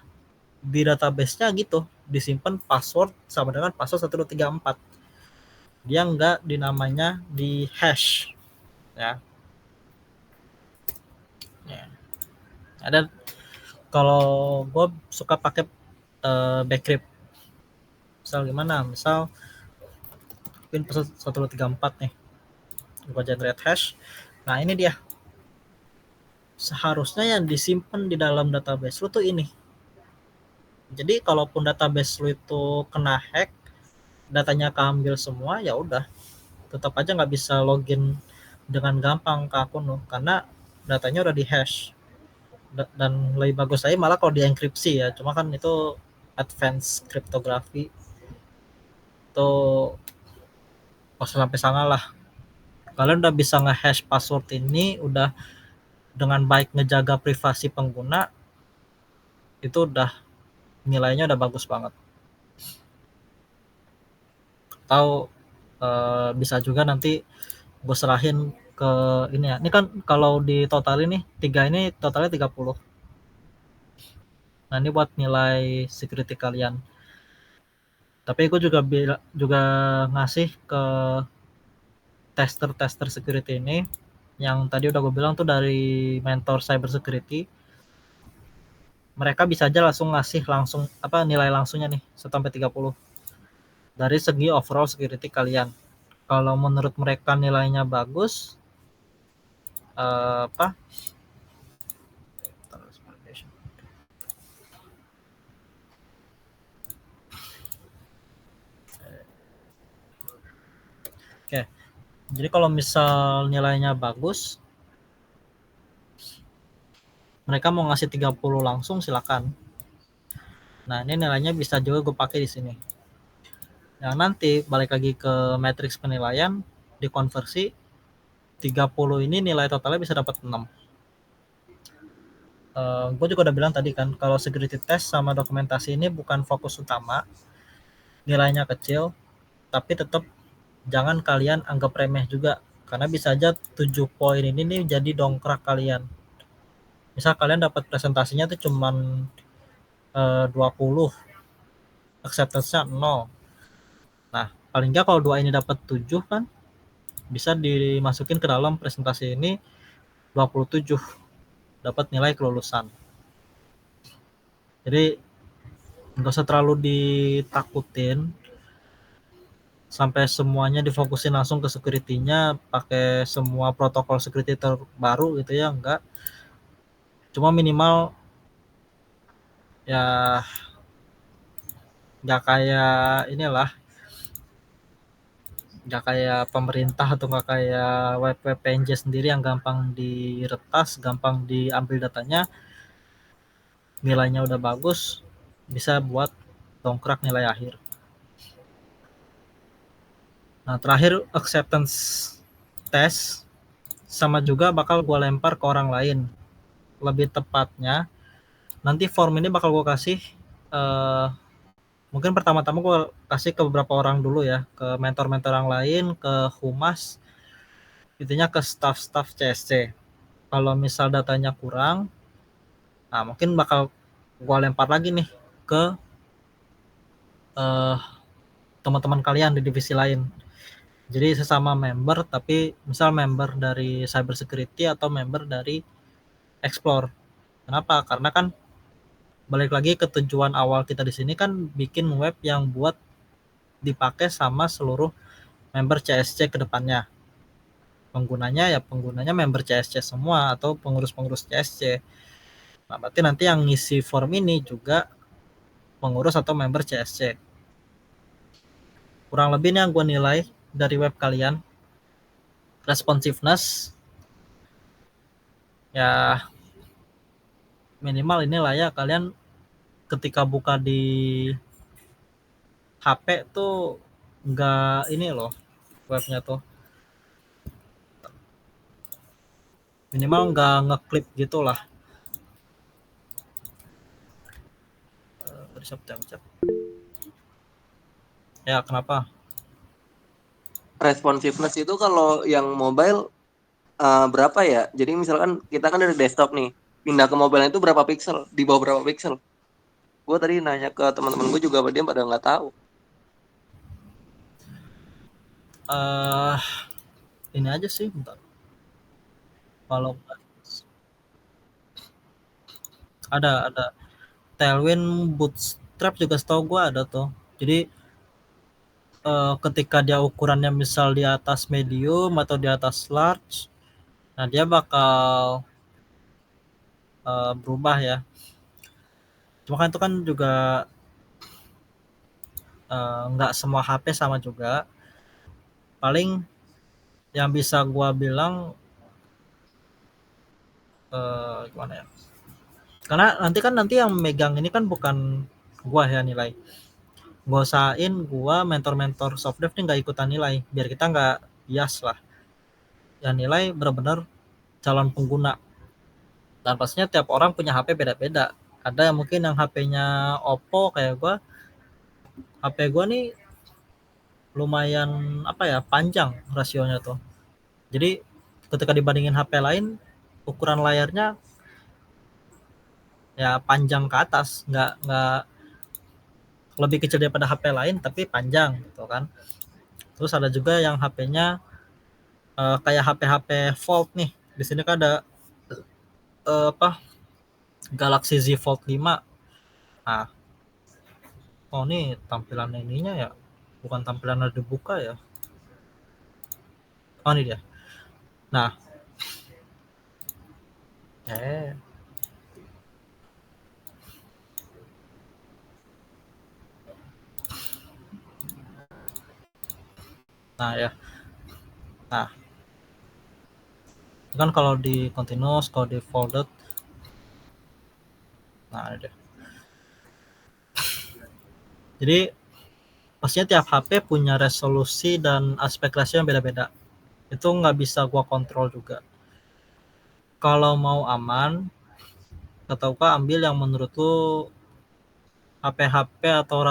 di database-nya gitu, disimpan password sama dengan password 1234. Dia nggak dinamanya di hash ya. Ada kalau gue suka pakai Bcrypt. Misal gimana? Misal pin password 1234 nih. Gue generate hash. Nah, ini dia. Seharusnya yang disimpan di dalam database lu tuh ini. Jadi kalaupun database lu itu kena hack, datanya keambil semua, ya udah. Tetap aja nggak bisa login dengan gampang ke akun lu karena datanya udah di hash. Dan lebih bagus saya malah kalau dienkripsi ya, cuma kan itu advance cryptography itu sampai sana lah. Kalian udah bisa nge-hash password ini, udah dengan baik ngejaga privasi pengguna, itu udah nilainya udah bagus banget. Atau bisa juga nanti gue serahin ke ini ya. Ini kan kalau di total ini 3 ini totalnya 30. Nah, ini buat nilai security kalian. Tapi gue juga ngasih ke tester security ini yang tadi udah gue bilang tuh dari mentor cyber security. Mereka bisa aja langsung ngasih nilai langsungnya nih 1 sampai 30 dari segi overall security kalian. Kalau menurut mereka nilainya bagus, Oke. Jadi kalau misal nilainya bagus, mereka mau ngasih 30 langsung silakan. Nah, ini nilainya bisa juga gue pakai di sini. Yang nanti balik lagi ke matriks penilaian, dikonversi 30 ini nilai totalnya bisa dapat 6. Gue juga udah bilang tadi kan, kalau security test sama dokumentasi ini bukan fokus utama, nilainya kecil, tapi tetap jangan kalian anggap remeh juga, karena bisa aja 7 poin ini nih jadi dongkrak kalian. Misal kalian dapat presentasinya tuh cuman 20, acceptance-nya 0. Nah, paling nggak kalau 2 ini dapat 7 kan, bisa dimasukin ke dalam presentasi ini 27, dapat nilai kelulusan. Jadi nggak usah terlalu ditakutin sampai semuanya difokusin langsung ke security-nya, pakai semua protokol security terbaru gitu ya, enggak. Cuma minimal ya nggak kayak inilah, nggak kayak pemerintah atau nggak kayak web PNJ sendiri yang gampang diretas, gampang diambil datanya, nilainya udah bagus, bisa buat dongkrak nilai akhir. Nah, terakhir acceptance test sama juga bakal gue lempar ke orang lain. Lebih tepatnya nanti form ini bakal gue kasih mungkin pertama-tama gue kasih ke beberapa orang dulu ya, ke mentor-mentor yang lain, ke humas, intinya ke staff-staff CSC. Kalau misal datanya kurang, nah mungkin bakal gue lempar lagi nih ke teman-teman kalian di divisi lain. Jadi sesama member, tapi misal member dari cyber security atau member dari explore. Kenapa? Karena kan balik lagi ke tujuan awal kita di sini kan bikin web yang buat dipakai sama seluruh member CSC ke depannya. Penggunanya member CSC semua atau pengurus-pengurus CSC. Nah, berarti nanti yang ngisi form ini juga pengurus atau member CSC. Kurang lebih nih yang gue nilai dari web kalian, responsiveness ya minimal inilah ya, kalian ketika buka di HP tuh nggak ini loh, webnya tuh minimal nggak ngeklip gitulah. Ya kenapa? Responsiveness itu kalau yang mobile berapa ya? Jadi misalkan kita kan dari desktop nih, pindah ke mobile itu berapa pixel? Di bawah berapa pixel? Gue tadi nanya ke teman-teman gue juga, dia pada nggak tahu. Ini aja sih, bentar. Kalau ada Tailwind Bootstrap juga setahu gue ada tuh. Jadi ketika dia ukurannya misal di atas medium atau di atas large, nah dia bakal berubah ya. Cuma kan itu kan juga nggak semua HP sama juga. Paling yang bisa gua bilang gimana ya? Karena nanti yang megang ini kan bukan gua ya nilai. Gua usahain gua mentor-mentor soft dev nih nggak ikutan nilai, biar kita nggak bias lah. Yang nilai benar-benar calon pengguna. Dan pastinya tiap orang punya HP beda-beda. Ada yang mungkin yang HP-nya Oppo kayak gua, HP gua nih lumayan apa ya, panjang rasionya tuh. Jadi ketika dibandingin HP lain, ukuran layarnya ya panjang ke atas, nggak lebih kecil daripada HP lain tapi panjang gitu kan. Terus ada juga yang HP-nya kayak HP-HP Fold nih. Di sini kan ada apa Galaxy Z Fold 5. Nah, oh ini tampilan ininya ya, bukan tampilan yang dibuka ya. Oh ini dia. Nah, eh nah ya. Nah, kan kalau di continuous, kalau di folded, nah ini dia. Jadi pastinya tiap HP punya resolusi dan aspek rasio yang beda-beda. Itu nggak bisa gua kontrol juga. Kalau mau aman, ataukah ambil yang menurut lu HP-HP atau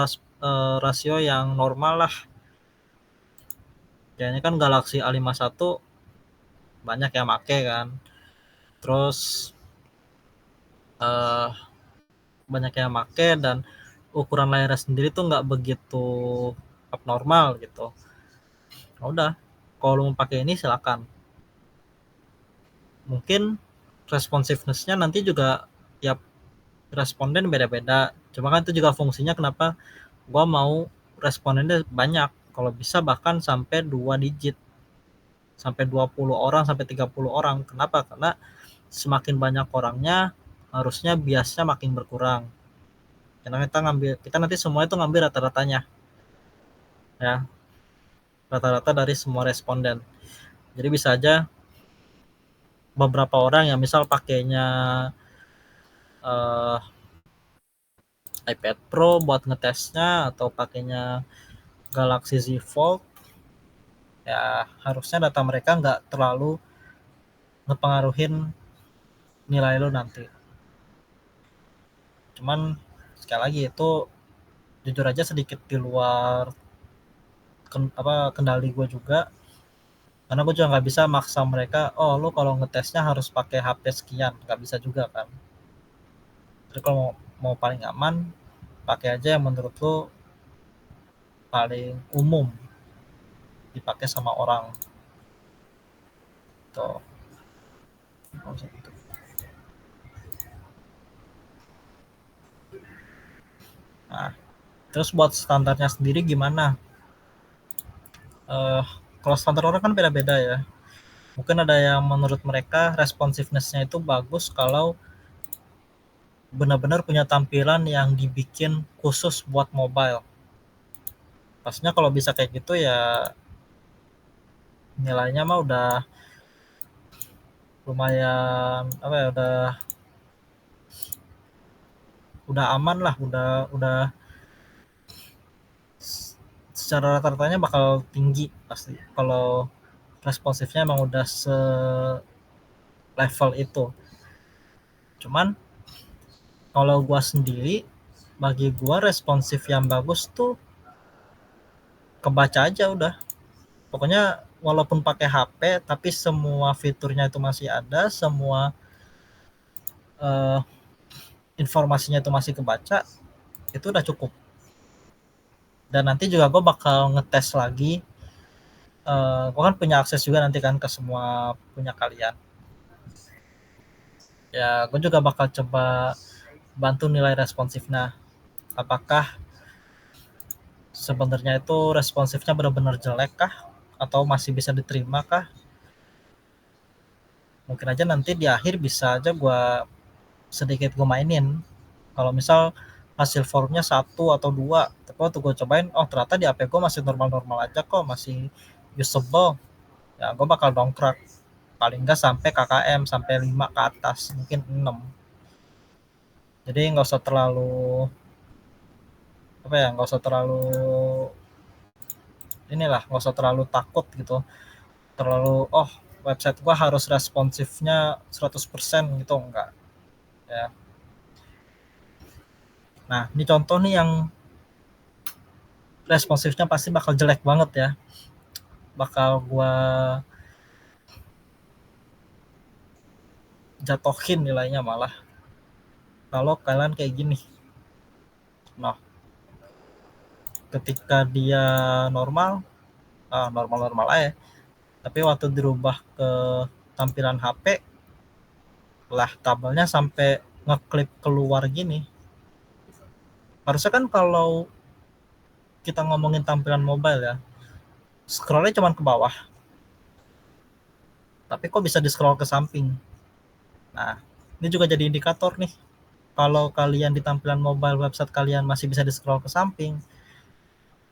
rasio yang normal lah. Ya ini kan Galaxy A51 banyak yang make kan. Terus eh, banyak yang make dan ukuran layarnya sendiri tuh nggak begitu abnormal gitu. Nah, udah, kalau mau pakai ini silakan. Mungkin responsiveness-nya nanti juga tiap responden beda-beda. Cuma kan itu juga fungsinya kenapa gua mau respondennya banyak. Kalau bisa bahkan sampai 2 digit. Sampai 20 orang, sampai 30 orang. Kenapa? Karena semakin banyak orangnya, harusnya biasnya makin berkurang. Karena kita nanti semua itu ngambil rata-ratanya. Ya, rata-rata dari semua responden. Jadi bisa aja beberapa orang yang misal pakainya uh, iPad Pro buat ngetesnya atau pakainya Galaxy Z Fold, ya harusnya data mereka nggak terlalu ngepengaruhin nilai lo nanti. Cuman sekali lagi itu jujur aja sedikit di luar kendali gue juga, karena gue juga nggak bisa maksa mereka, oh lo kalau ngetesnya harus pakai HP sekian, nggak bisa juga kan. Jadi kalau mau paling aman, pakai aja yang menurut lo paling umum dipakai sama orang tuh. Nah, terus buat standarnya sendiri gimana? Kalau standar orang kan beda-beda ya. Mungkin ada yang menurut mereka responsiveness-nya itu bagus kalau benar-benar punya tampilan yang dibikin khusus buat mobile. Pastinya kalau bisa kayak gitu ya nilainya mah udah lumayan apa ya, udah aman lah, udah secara rata-ratanya bakal tinggi pasti kalau responsifnya emang udah se level itu. Cuman kalau gua sendiri, bagi gua responsif yang bagus tuh kebaca aja udah. Pokoknya walaupun pakai HP tapi semua fiturnya itu masih ada, semua eh, informasinya itu masih kebaca, itu udah cukup. Dan nanti juga gue bakal ngetes lagi. Gue kan punya akses juga nanti kan ke semua punya kalian. Ya, gue juga bakal coba bantu nilai responsifnya. Apakah sebenarnya itu responsifnya benar-benar jelek kah? Atau masih bisa diterima kah? Mungkin aja nanti di akhir bisa aja sedikit gue mainin. Kalau misal hasil formnya 1 atau 2, tapi waktu gue cobain, oh ternyata di HP gue masih normal-normal aja kok, masih usable. Ya gue bakal dongkrak. Paling enggak sampai KKM, sampai 5 ke atas, mungkin 6. Jadi nggak usah terlalu apa ya, nggak usah terlalu takut gitu, terlalu oh website gua harus responsifnya 100% gitu, enggak ya. Nah ini contoh nih yang responsifnya pasti bakal jelek banget ya, bakal gua jatohin nilainya malah kalau kalian kayak gini. Nah ketika dia normal, normal-normal aja, tapi waktu dirubah ke tampilan HP lah tabelnya sampai ngeklip keluar gini. Harusnya kan kalau kita ngomongin tampilan mobile ya, scrollnya cuma ke bawah, tapi kok bisa di scroll ke samping. Nah ini juga jadi indikator nih, kalau kalian di tampilan mobile website kalian masih bisa di scroll ke samping,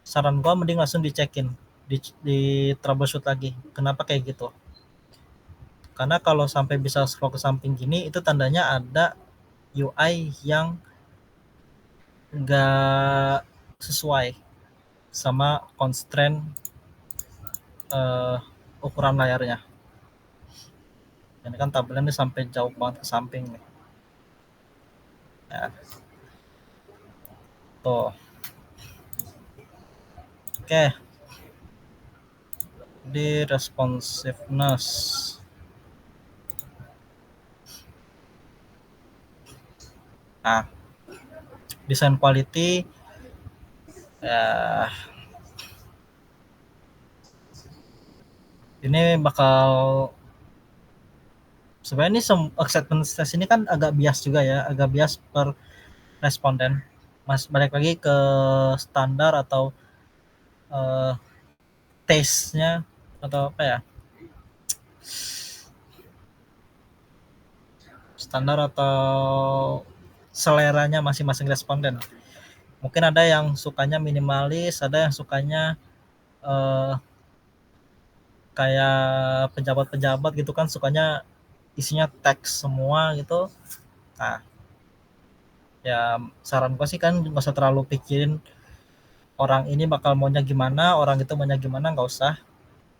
saran gua mending langsung dicekin, di troubleshoot lagi kenapa kayak gitu. Karena kalau sampai bisa scroll ke samping gini, itu tandanya ada UI yang nggak sesuai sama constraint ukuran layarnya. Ini kan tabelnya ini sampai jauh banget ke samping nih. Ya, tuh. Oke. Di responsiveness. Nah, design quality ya, ini bakal sebenarnya ini acceptance test ini kan agak bias juga ya, agak bias per responden. Mas balik lagi ke standar atau taste-nya atau apa ya? Standar atau seleranya masing-masing responden. Mungkin ada yang sukanya minimalis, ada yang sukanya kayak pejabat-pejabat gitu kan, sukanya isinya teks semua gitu. Nah, ya saran gue sih kan nggak usah terlalu pikirin orang ini bakal maunya gimana, orang itu maunya gimana, nggak usah.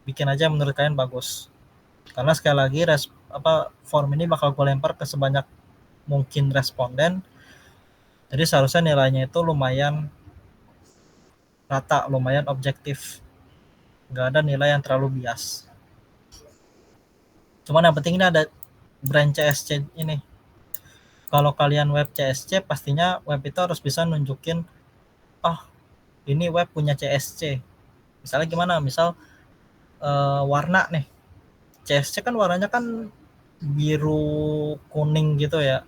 Bikin aja menurut kalian bagus. Karena sekali lagi form ini bakal gue lempar ke sebanyak mungkin responden. Jadi seharusnya nilainya itu lumayan rata, lumayan objektif. Nggak ada nilai yang terlalu bias. Cuman yang penting ini ada brand CSC ini. Kalau kalian web CSC, pastinya web itu harus bisa nunjukin, oh ini web punya CSC. Misalnya gimana? Misal warna nih. CSC kan warnanya kan biru kuning gitu ya.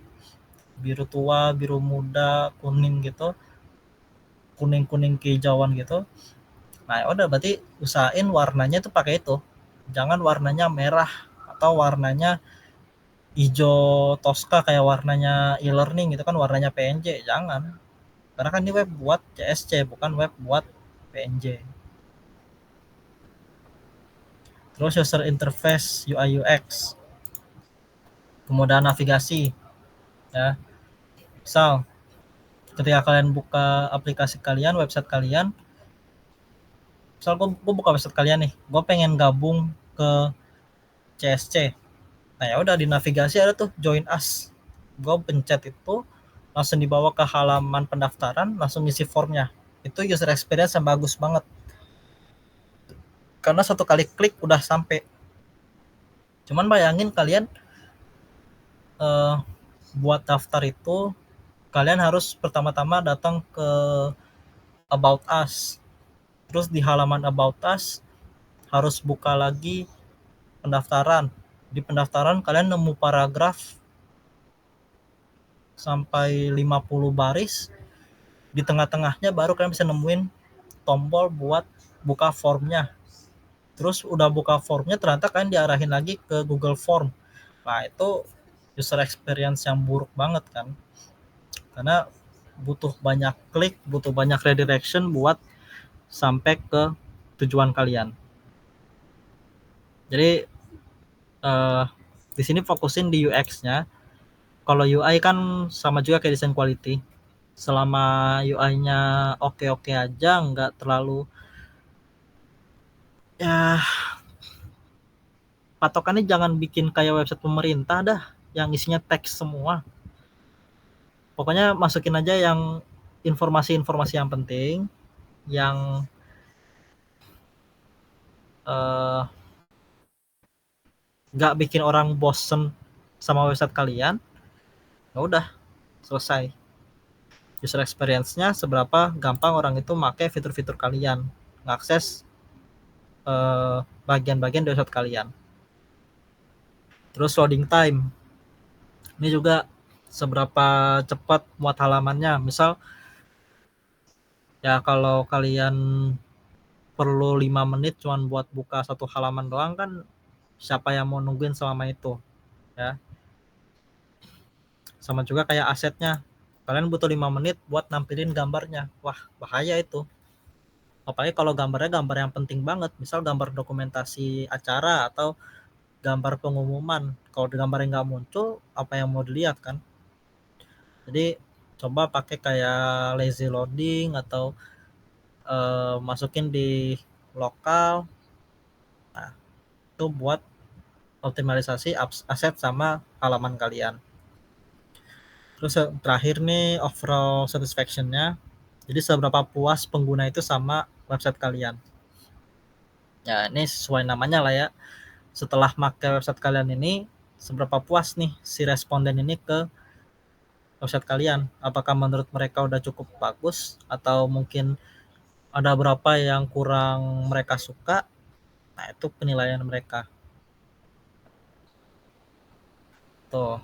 Biru tua, biru muda, kuning gitu. kuning-kuning kehijauan gitu. Nah, udah berarti usahain warnanya tuh pakai itu. Jangan warnanya merah atau warnanya hijau Tosca kayak warnanya e-learning gitu kan, warnanya PNJ. Jangan. Karena kan ini web buat CSC, bukan web buat PNJ. Terus user interface UI UX, kemudahan navigasi ya. Misal ketika kalian buka aplikasi kalian, website kalian, misal gue buka website kalian nih, gue pengen gabung ke CSC. Nah ya udah di navigasi ada tuh join us. Gue pencet itu, langsung dibawa ke halaman pendaftaran, langsung isi formnya. Itu user experience yang bagus banget. Karena satu kali klik udah sampai. Cuman bayangin kalian buat daftar itu, kalian harus pertama-tama datang ke About Us. Terus di halaman About Us harus buka lagi pendaftaran. Di pendaftaran kalian nemu paragraf sampai 50 baris. Di tengah-tengahnya baru kalian bisa nemuin tombol buat buka formnya. Terus udah buka formnya, ternyata kalian diarahin lagi ke Google Form. Nah itu user experience yang buruk banget kan, karena butuh banyak klik, butuh banyak redirection buat sampai ke tujuan kalian. Jadi di sini fokusin di UX-nya. Kalau UI kan sama juga kayak design quality. Selama UI-nya oke-oke aja, nggak terlalu ya, patokannya jangan bikin kayak website pemerintah dah yang isinya teks semua. Pokoknya masukin aja yang informasi-informasi yang penting, yang nggak bikin orang bosen sama website kalian. Ya udah, selesai. User experience-nya seberapa gampang orang itu pakai fitur-fitur kalian, ngakses bagian-bagian dari website kalian. Terus loading time, ini juga seberapa cepat muat halamannya. Misal ya kalau kalian perlu 5 menit cuman buat buka satu halaman doang kan, siapa yang mau nungguin selama itu ya. Sama juga kayak asetnya, kalian butuh 5 menit buat nampilin gambarnya, wah bahaya itu. Apalagi kalau gambarnya gambar yang penting banget, misal gambar dokumentasi acara atau gambar pengumuman. Kalau gambarnya nggak muncul, apa yang mau dilihat kan. Jadi coba pakai kayak lazy loading atau masukin di lokal. Nah itu buat optimalisasi aset sama halaman kalian. Terus terakhir nih overall satisfaction-nya. Jadi seberapa puas pengguna itu sama website kalian. Ya ini sesuai namanya lah ya. Setelah pakai website kalian ini, seberapa puas nih si responden ini ke website kalian. Apakah menurut mereka udah cukup bagus atau mungkin ada berapa yang kurang mereka suka. Nah itu penilaian mereka. Tuh.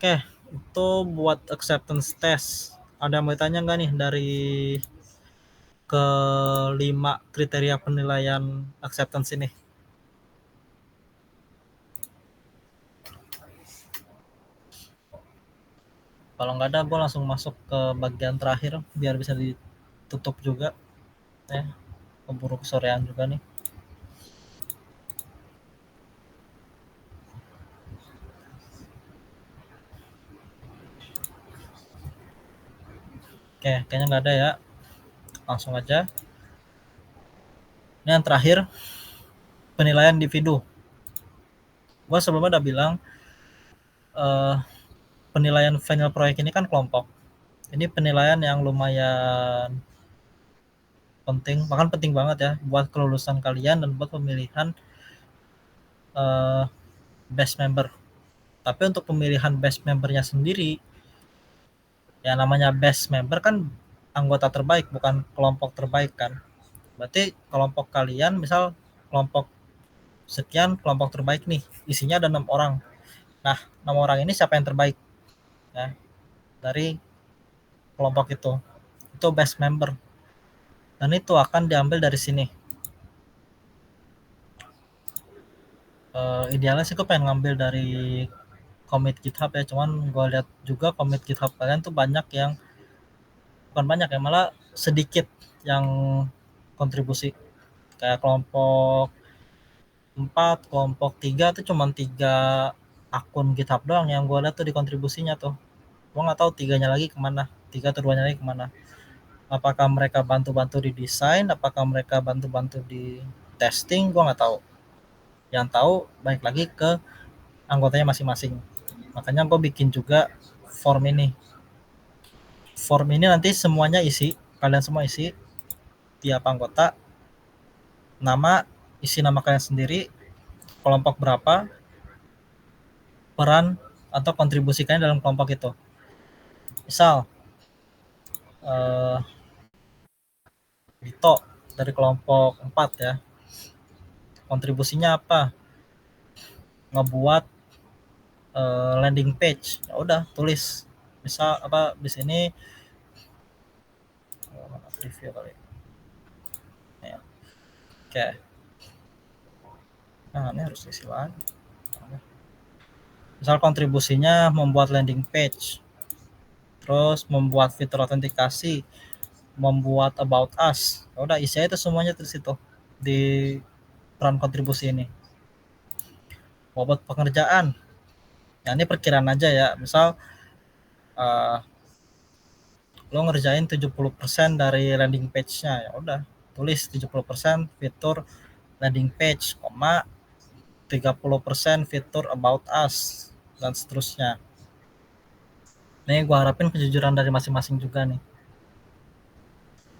Oke, itu buat acceptance test. Ada yang mau tanya nggak nih dari ke-5 kriteria penilaian acceptance ini? Kalau nggak ada, gue langsung masuk ke bagian terakhir biar bisa ditutup juga. Ya, keburu kesorean juga nih. Oke, kayaknya nggak ada ya. Langsung aja. Ini yang terakhir, penilaian individu. Gue sebelumnya udah bilang penilaian final proyek ini kan kelompok. Ini penilaian yang lumayan penting, bahkan penting banget ya buat kelulusan kalian dan buat pemilihan best member. Tapi untuk pemilihan best membernya sendiri, ya namanya best member kan anggota terbaik, bukan kelompok terbaik kan. Berarti kelompok kalian, misal kelompok sekian, kelompok terbaik nih, isinya ada 6 orang. Nah, 6 orang ini siapa yang terbaik? Ya, dari kelompok itu best member, dan itu akan diambil dari sini. Idealnya sih gue pengen ngambil dari commit GitHub ya, cuman gue lihat juga commit GitHub kalian tuh banyak yang bukan banyak ya, malah sedikit yang kontribusi. Kayak kelompok 4, kelompok 3 tuh cuma 3 akun GitHub doang yang gue lihat tuh di kontribusinya tuh. Gue nggak tahu 3-nya lagi kemana, 3 atau 2-nya lagi kemana. Apakah mereka bantu-bantu di desain, apakah mereka bantu-bantu di testing, gue nggak tahu. Yang tahu baik lagi ke anggotanya masing-masing. Makanya gue bikin juga form ini. Form ini nanti semuanya isi, kalian semua isi, tiap anggota, nama, isi nama kalian sendiri, kelompok berapa, peran atau kontribusi kalian dalam kelompok itu. Misal, Dito dari kelompok 4 ya, kontribusinya apa? Ngebuat landing page. Ya udah, tulis. Misal apa di sini preview kali. Ya. Oke. Nah, ini harus isi lagi. Misal kontribusinya membuat landing page, terus membuat fitur autentikasi, membuat about us. Ya udah, isi itu semuanya di situ di peran kontribusi ini. Bobot pengerjaan. Ya ini perkiraan aja ya. Misal lo ngerjain 70% dari landing page-nya, ya udah tulis 70% fitur landing page, 30% fitur about us, dan seterusnya. Nih gue harapin kejujuran dari masing-masing juga nih.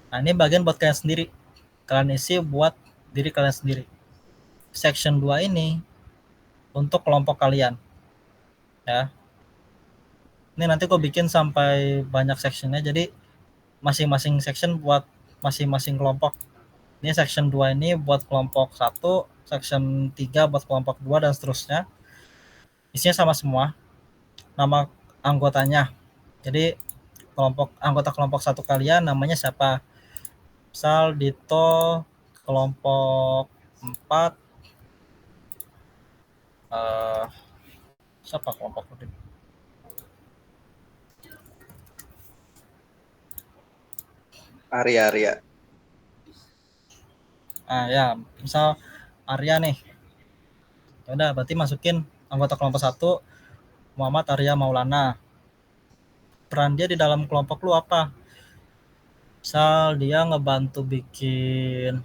Nah ini bagian buat kalian sendiri, kalian isi buat diri kalian sendiri. Section 2 ini untuk kelompok kalian ya. Ini nanti gue bikin sampai banyak sectionnya, jadi masing-masing section buat masing-masing kelompok. Ini section 2 ini buat kelompok 1, section 3 buat kelompok 2, dan seterusnya. Isinya sama semua, nama anggotanya. Jadi anggota kelompok 1 kalian namanya siapa. Misal Dito kelompok 4, siapa kelompok Arya. Ya, misal Arya nih. Ya udah, berarti masukin anggota kelompok 1 Muhammad Arya Maulana. Peran dia di dalam kelompok lu apa? Misal dia ngebantu bikin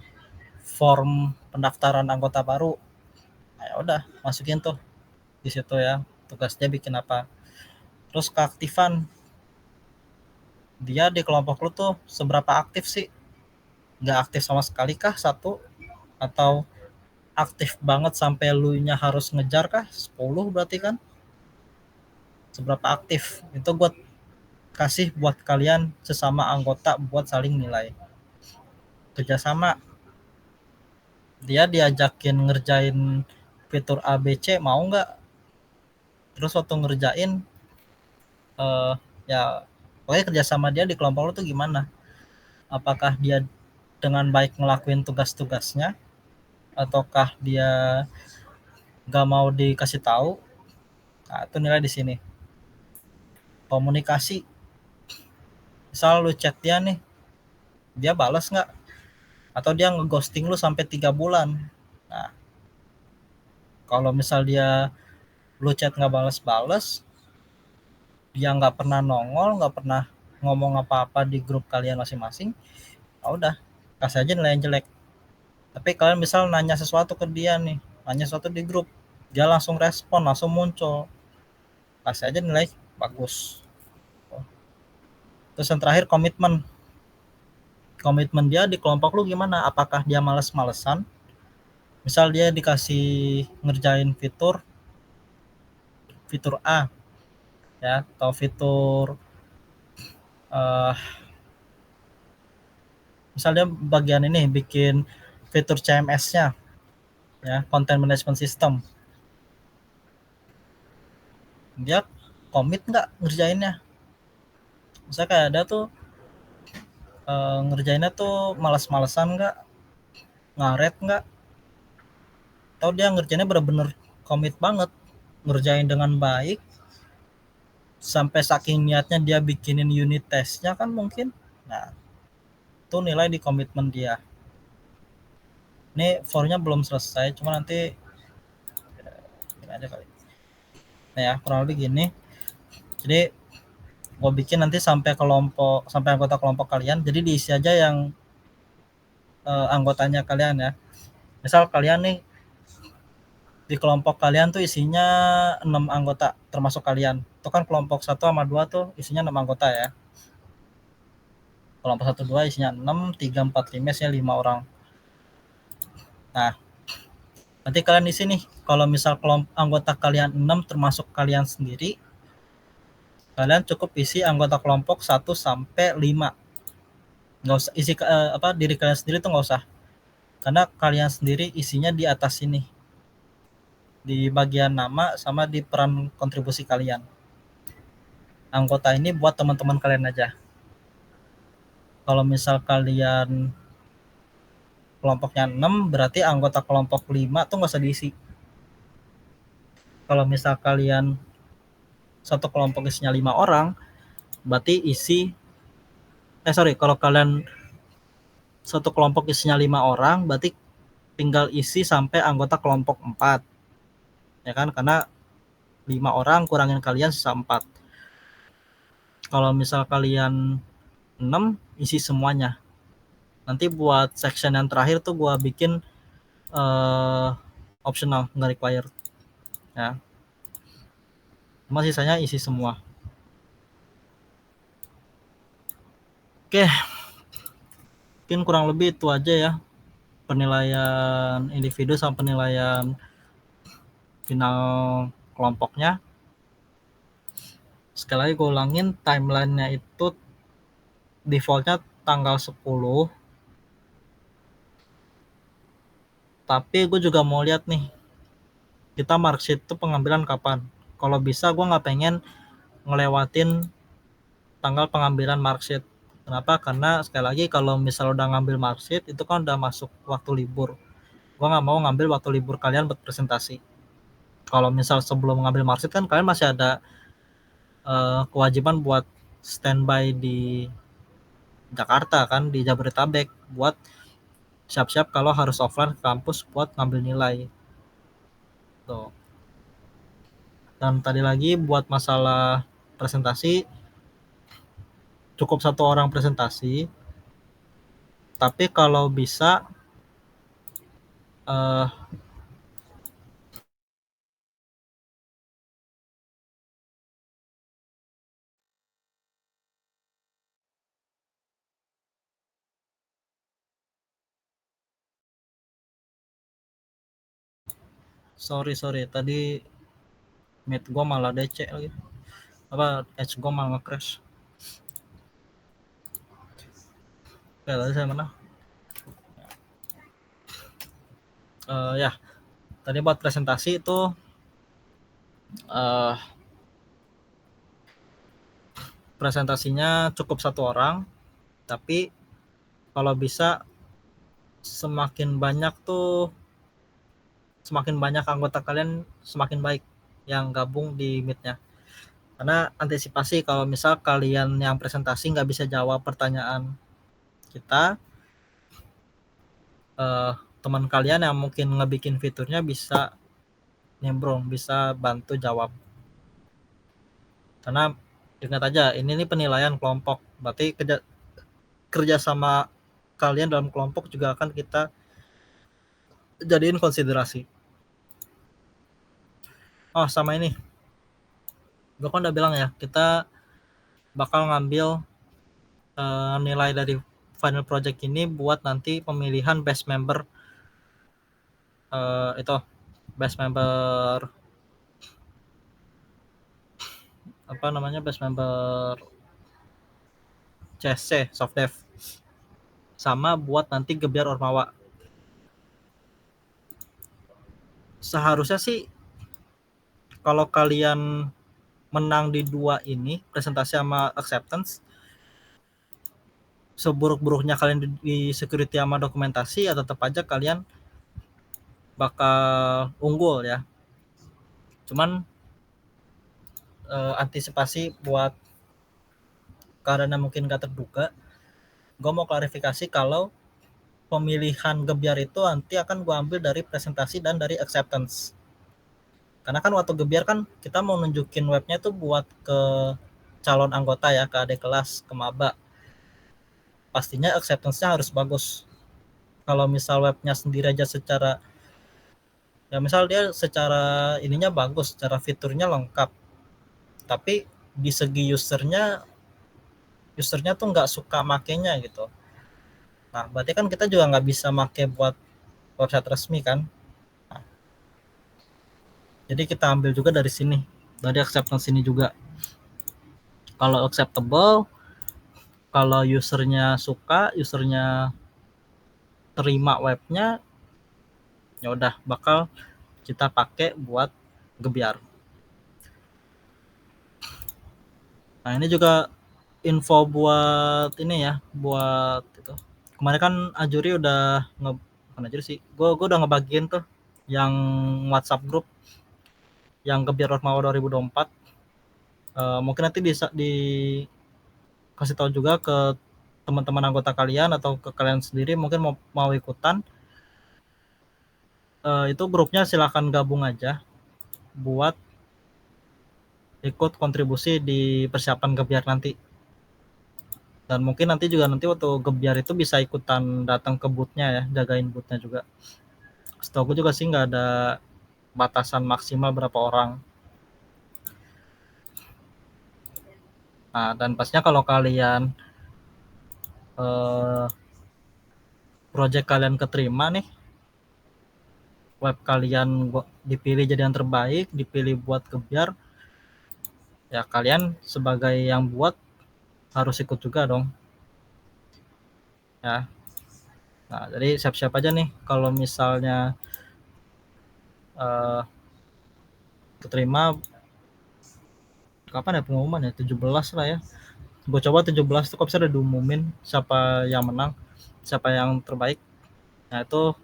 form pendaftaran anggota baru. Nah, ya udah, masukin tuh di situ ya. Tugasnya bikin apa? Terus keaktifan. Dia di kelompok lu tuh seberapa aktif sih? Nggak aktif sama sekali kah satu? Atau aktif banget sampai lu nya harus ngejar kah? 10 berarti kan? Seberapa aktif? Itu gue kasih buat kalian sesama anggota buat saling nilai. Kerjasama. Dia diajakin ngerjain fitur ABC, mau nggak? Terus waktu ngerjain, ya pokoknya kerjasama dia di kelompok lu tuh gimana? Apakah dia dengan baik ngelakuin tugas-tugasnya, ataukah dia nggak mau dikasih tahu? Nah, itu nilai di sini. Komunikasi. Misal lu chat dia nih, dia balas nggak? Atau dia ngeghosting lu sampai 3 bulan? Nah, kalau misal dia lu chat nggak balas-balas, dia nggak pernah nongol, nggak pernah ngomong apa-apa di grup kalian masing-masing, ya udah, kasih aja nilai yang jelek. Tapi kalian misal nanya sesuatu ke dia nih, nanya sesuatu di grup, dia langsung respon, langsung muncul, kasih aja nilai bagus. Terus yang terakhir, komitmen dia di kelompok lu gimana? Apakah dia males-malesan? Misal dia dikasih ngerjain fitur A ya, atau fitur misalnya bagian ini bikin fitur CMS-nya ya, content management system. Dia komit nggak ngerjainnya? Misalnya kayak ada tuh ngerjainnya tuh malas-malesan nggak, ngaret nggak, atau dia ngerjainnya bener-bener komit banget, ngerjain dengan baik, sampai saking niatnya dia bikinin unit testnya kan mungkin. Nah, itu nilai di komitmen dia. Ini fornya belum selesai, cuma nanti ini aja kali. Nah ya, kurang lebih gini. Jadi gue bikin nanti sampai kelompok, sampai anggota kelompok kalian. Jadi diisi aja yang anggotanya kalian ya. Misal kalian nih di kelompok kalian tuh isinya 6 anggota termasuk kalian. Itu kan kelompok 1 sama 2 tuh isinya 6 anggota ya. Kelompok 1 2 isinya 6, 3 4 5 isinya 5 orang. Nah, nanti kalian di sini kalau misal kelompok anggota kalian 6 termasuk kalian sendiri, kalian cukup isi anggota kelompok 1 sampai 5. Nggak usah isi diri kalian sendiri tuh nggak usah. Karena kalian sendiri isinya di atas sini. Di bagian nama sama di peran kontribusi kalian. Anggota ini buat teman-teman kalian aja. Kalau misal kalian kelompoknya 6, berarti anggota kelompok 5 tuh nggak usah diisi. Kalau misal kalian satu kelompok isinya 5 orang, berarti isi kalau kalian satu kelompok isinya 5 orang, berarti tinggal isi sampai anggota kelompok 4. Ya kan? Karena 5 orang kurangin kalian sisa 4. Kalau misal kalian 6, isi semuanya. Nanti buat section yang terakhir tuh gua bikin optional, nggak required. Ya. Cuma sisanya isi semua. Oke. Mungkin kurang lebih itu aja ya. Penilaian individu sama penilaian final kelompoknya. Sekali lagi gue ulangin, timeline-nya itu defaultnya tanggal 10. Tapi gue juga mau lihat nih, kita marksheet itu pengambilan kapan. Kalau bisa gue nggak pengen ngelewatin tanggal pengambilan marksheet. Kenapa? Karena sekali lagi kalau misal udah ngambil marksheet itu kan udah masuk waktu libur. Gue nggak mau ngambil waktu libur kalian buat presentasi. Kalau misal sebelum ngambil marksheet kan kalian masih ada kewajiban buat standby di Jakarta kan, di Jabodetabek, buat siap-siap kalau harus offline ke kampus buat ngambil nilai. Tuh. Dan tadi lagi buat masalah presentasi, cukup 1 orang presentasi, tapi kalau bisa sorry tadi meet gue malah DC lagi, edge gue malah nge-crash. Oke, tadi saya mana? Ya, tadi buat presentasi itu presentasinya cukup 1 orang, tapi kalau bisa semakin banyak anggota kalian semakin baik yang gabung di meet-nya. Karena antisipasi kalau misal kalian yang presentasi nggak bisa jawab pertanyaan kita, teman kalian yang mungkin ngebikin fiturnya bisa nimbrung, bisa bantu jawab. Karena ingat aja, ini nih penilaian kelompok, berarti kerja sama kalian dalam kelompok juga akan kita jadiin konsiderasi. Oh, sama ini, gue kan udah bilang ya, kita bakal ngambil nilai dari final project ini buat nanti pemilihan best member best member best member CSC soft dev, sama buat nanti Gebyar Ormawa. Seharusnya sih kalau kalian menang di 2 ini, presentasi sama acceptance, seburuk-buruknya kalian di security sama dokumentasi, ya tetap aja kalian bakal unggul ya. Cuman antisipasi buat karena mungkin gak terduga, gue mau klarifikasi kalau pemilihan gebyar itu nanti akan gue ambil dari presentasi dan dari acceptance. Karena kan waktu gebyar kan kita mau nunjukin webnya tuh buat ke calon anggota ya, ke adik kelas, ke maba. Pastinya acceptance-nya harus bagus. Kalau misal webnya sendiri aja secara, ya misal dia secara ininya bagus, secara fiturnya lengkap, tapi di segi usernya tuh nggak suka makainya gitu. Nah, berarti kan kita juga nggak bisa make buat website resmi kan. Nah, jadi kita ambil juga dari sini, dari acceptance ini juga. Kalau acceptable, kalau usernya suka, usernya terima webnya, ya udah bakal kita pakai buat gebyar. Nah, ini juga info buat ini ya, buat itu. Kemarin kan Ajuri udah bukan Ajuri sih, gue udah ngebagiin tuh yang WhatsApp grup yang gebyar Ormawa 2024. Mungkin nanti di kasih tahu juga ke teman-teman anggota kalian atau ke kalian sendiri mungkin mau ikutan. Itu grupnya silahkan gabung aja buat ikut kontribusi di persiapan gebyar nanti. Dan mungkin nanti waktu gebyar itu bisa ikutan datang ke boothnya ya, jagain boothnya juga. Setahu gue juga sih nggak ada batasan maksimal berapa orang. Nah, dan pastinya kalau kalian project kalian keterima nih, web kalian dipilih jadi yang terbaik, dipilih buat gebyar, ya kalian sebagai yang buat harus ikut juga dong. Ya. Nah, jadi siap-siap aja nih kalau misalnya keterima, kapan ya pengumuman ya, 17 lah ya. Gue coba 17 tuh kok bisa udah diumumin siapa yang menang, siapa yang terbaik. Nah, itu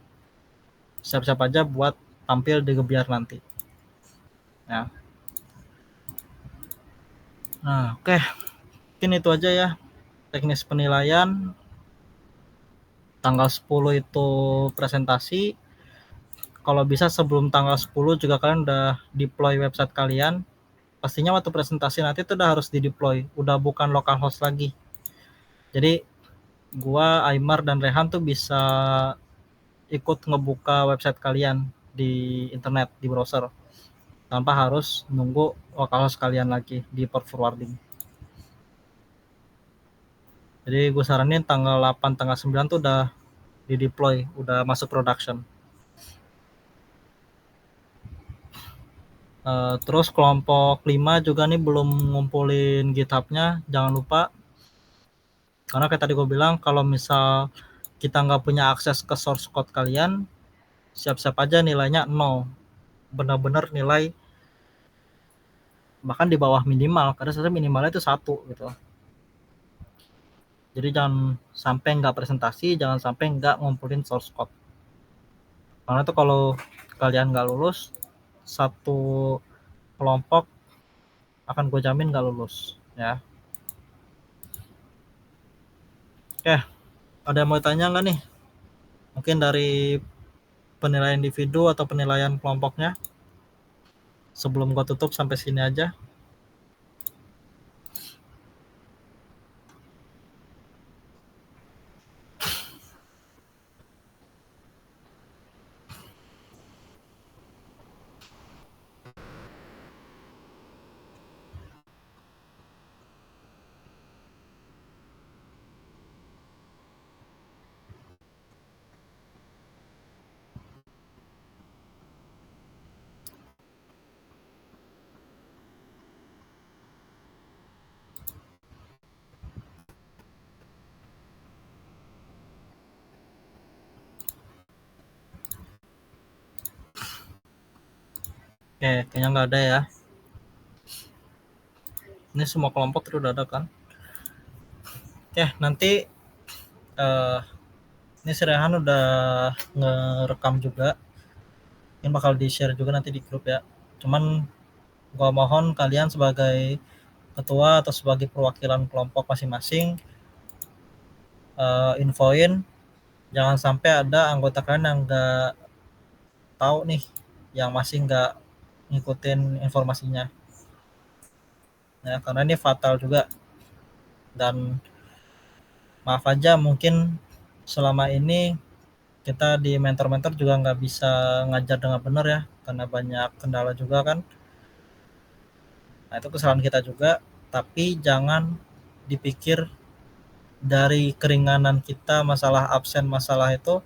siap-siap aja buat tampil di gebyar nanti. Ya. Nah, oke. Mungkin itu aja ya teknis penilaian. Tanggal 10 itu presentasi. Kalau bisa sebelum tanggal 10 juga kalian udah deploy website kalian. Pastinya waktu presentasi nanti itu udah harus di-deploy, udah bukan localhost lagi. Jadi gua, Aymar, dan Rehan tuh bisa ikut ngebuka website kalian di internet, di browser, tanpa harus nunggu localhost kalian lagi di port forwarding. Jadi gue saranin tanggal 8, tanggal 9 tuh udah di-deploy, udah masuk production. Terus kelompok 5 juga nih belum ngumpulin GitHub-nya, jangan lupa. Karena kayak tadi gue bilang, kalau misal kita nggak punya akses ke source code kalian, siap-siap aja nilainya 0. Benar-benar nilai bahkan di bawah minimal, karena sebenarnya minimalnya itu 1 gitu. Jadi jangan sampai nggak presentasi, jangan sampai nggak ngumpulin source code. Karena itu kalau kalian nggak lulus, satu kelompok akan gue jamin nggak lulus ya. Oke, ada yang mau tanya nggak nih? Mungkin dari penilaian individu atau penilaian kelompoknya? Sebelum gue tutup sampai sini aja. Oke, kayaknya nggak ada ya. Ini semua kelompok udah ada kan? Oke, nanti Ini si Rehan udah ngerekam juga. Ini bakal di-share juga nanti di grup ya. Cuman gua mohon kalian sebagai ketua atau sebagai perwakilan kelompok masing-masing infoin, jangan sampai ada anggota kalian yang nggak tahu nih, yang masih nggak ngikutin informasinya. Ya, karena ini fatal juga. Dan maaf aja mungkin selama ini kita di mentor-mentor juga nggak bisa ngajar dengan benar ya, karena banyak kendala juga kan. Nah itu kesalahan kita juga, tapi jangan dipikir dari keringanan kita masalah absen, masalah itu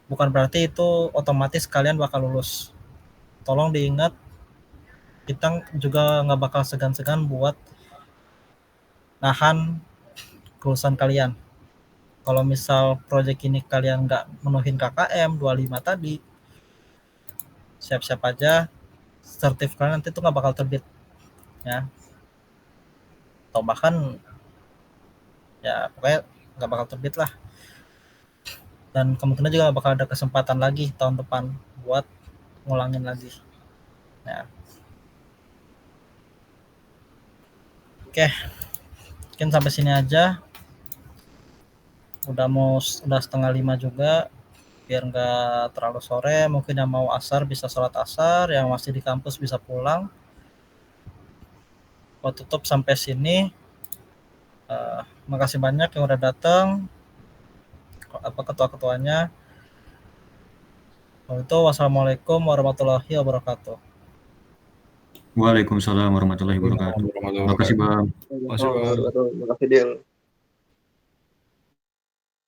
bukan berarti itu otomatis kalian bakal lulus. Tolong diingat, kita juga nggak bakal segan-segan buat nahan kelulusan kalian. Kalau misal proyek ini kalian nggak menuhin KKM 25 tadi, siap-siap aja sertif kalian nanti tuh nggak bakal terbit ya, atau bahkan ya pokoknya nggak bakal terbit lah, dan kemungkinan juga nggak bakal ada kesempatan lagi tahun depan buat ngulangin lagi ya. Oke, mungkin sampai sini aja, udah setengah 5 juga, biar nggak terlalu sore. Mungkin yang mau asar bisa sholat asar, yang masih di kampus bisa pulang. Gua tutup sampai sini. Makasih banyak yang udah datang, ketua-ketuanya. Kalau itu wassalamualaikum warahmatullahi wabarakatuh. Waalaikumsalam warahmatullahi wabarakatuh. Terima kasih Bang. Makasih Del.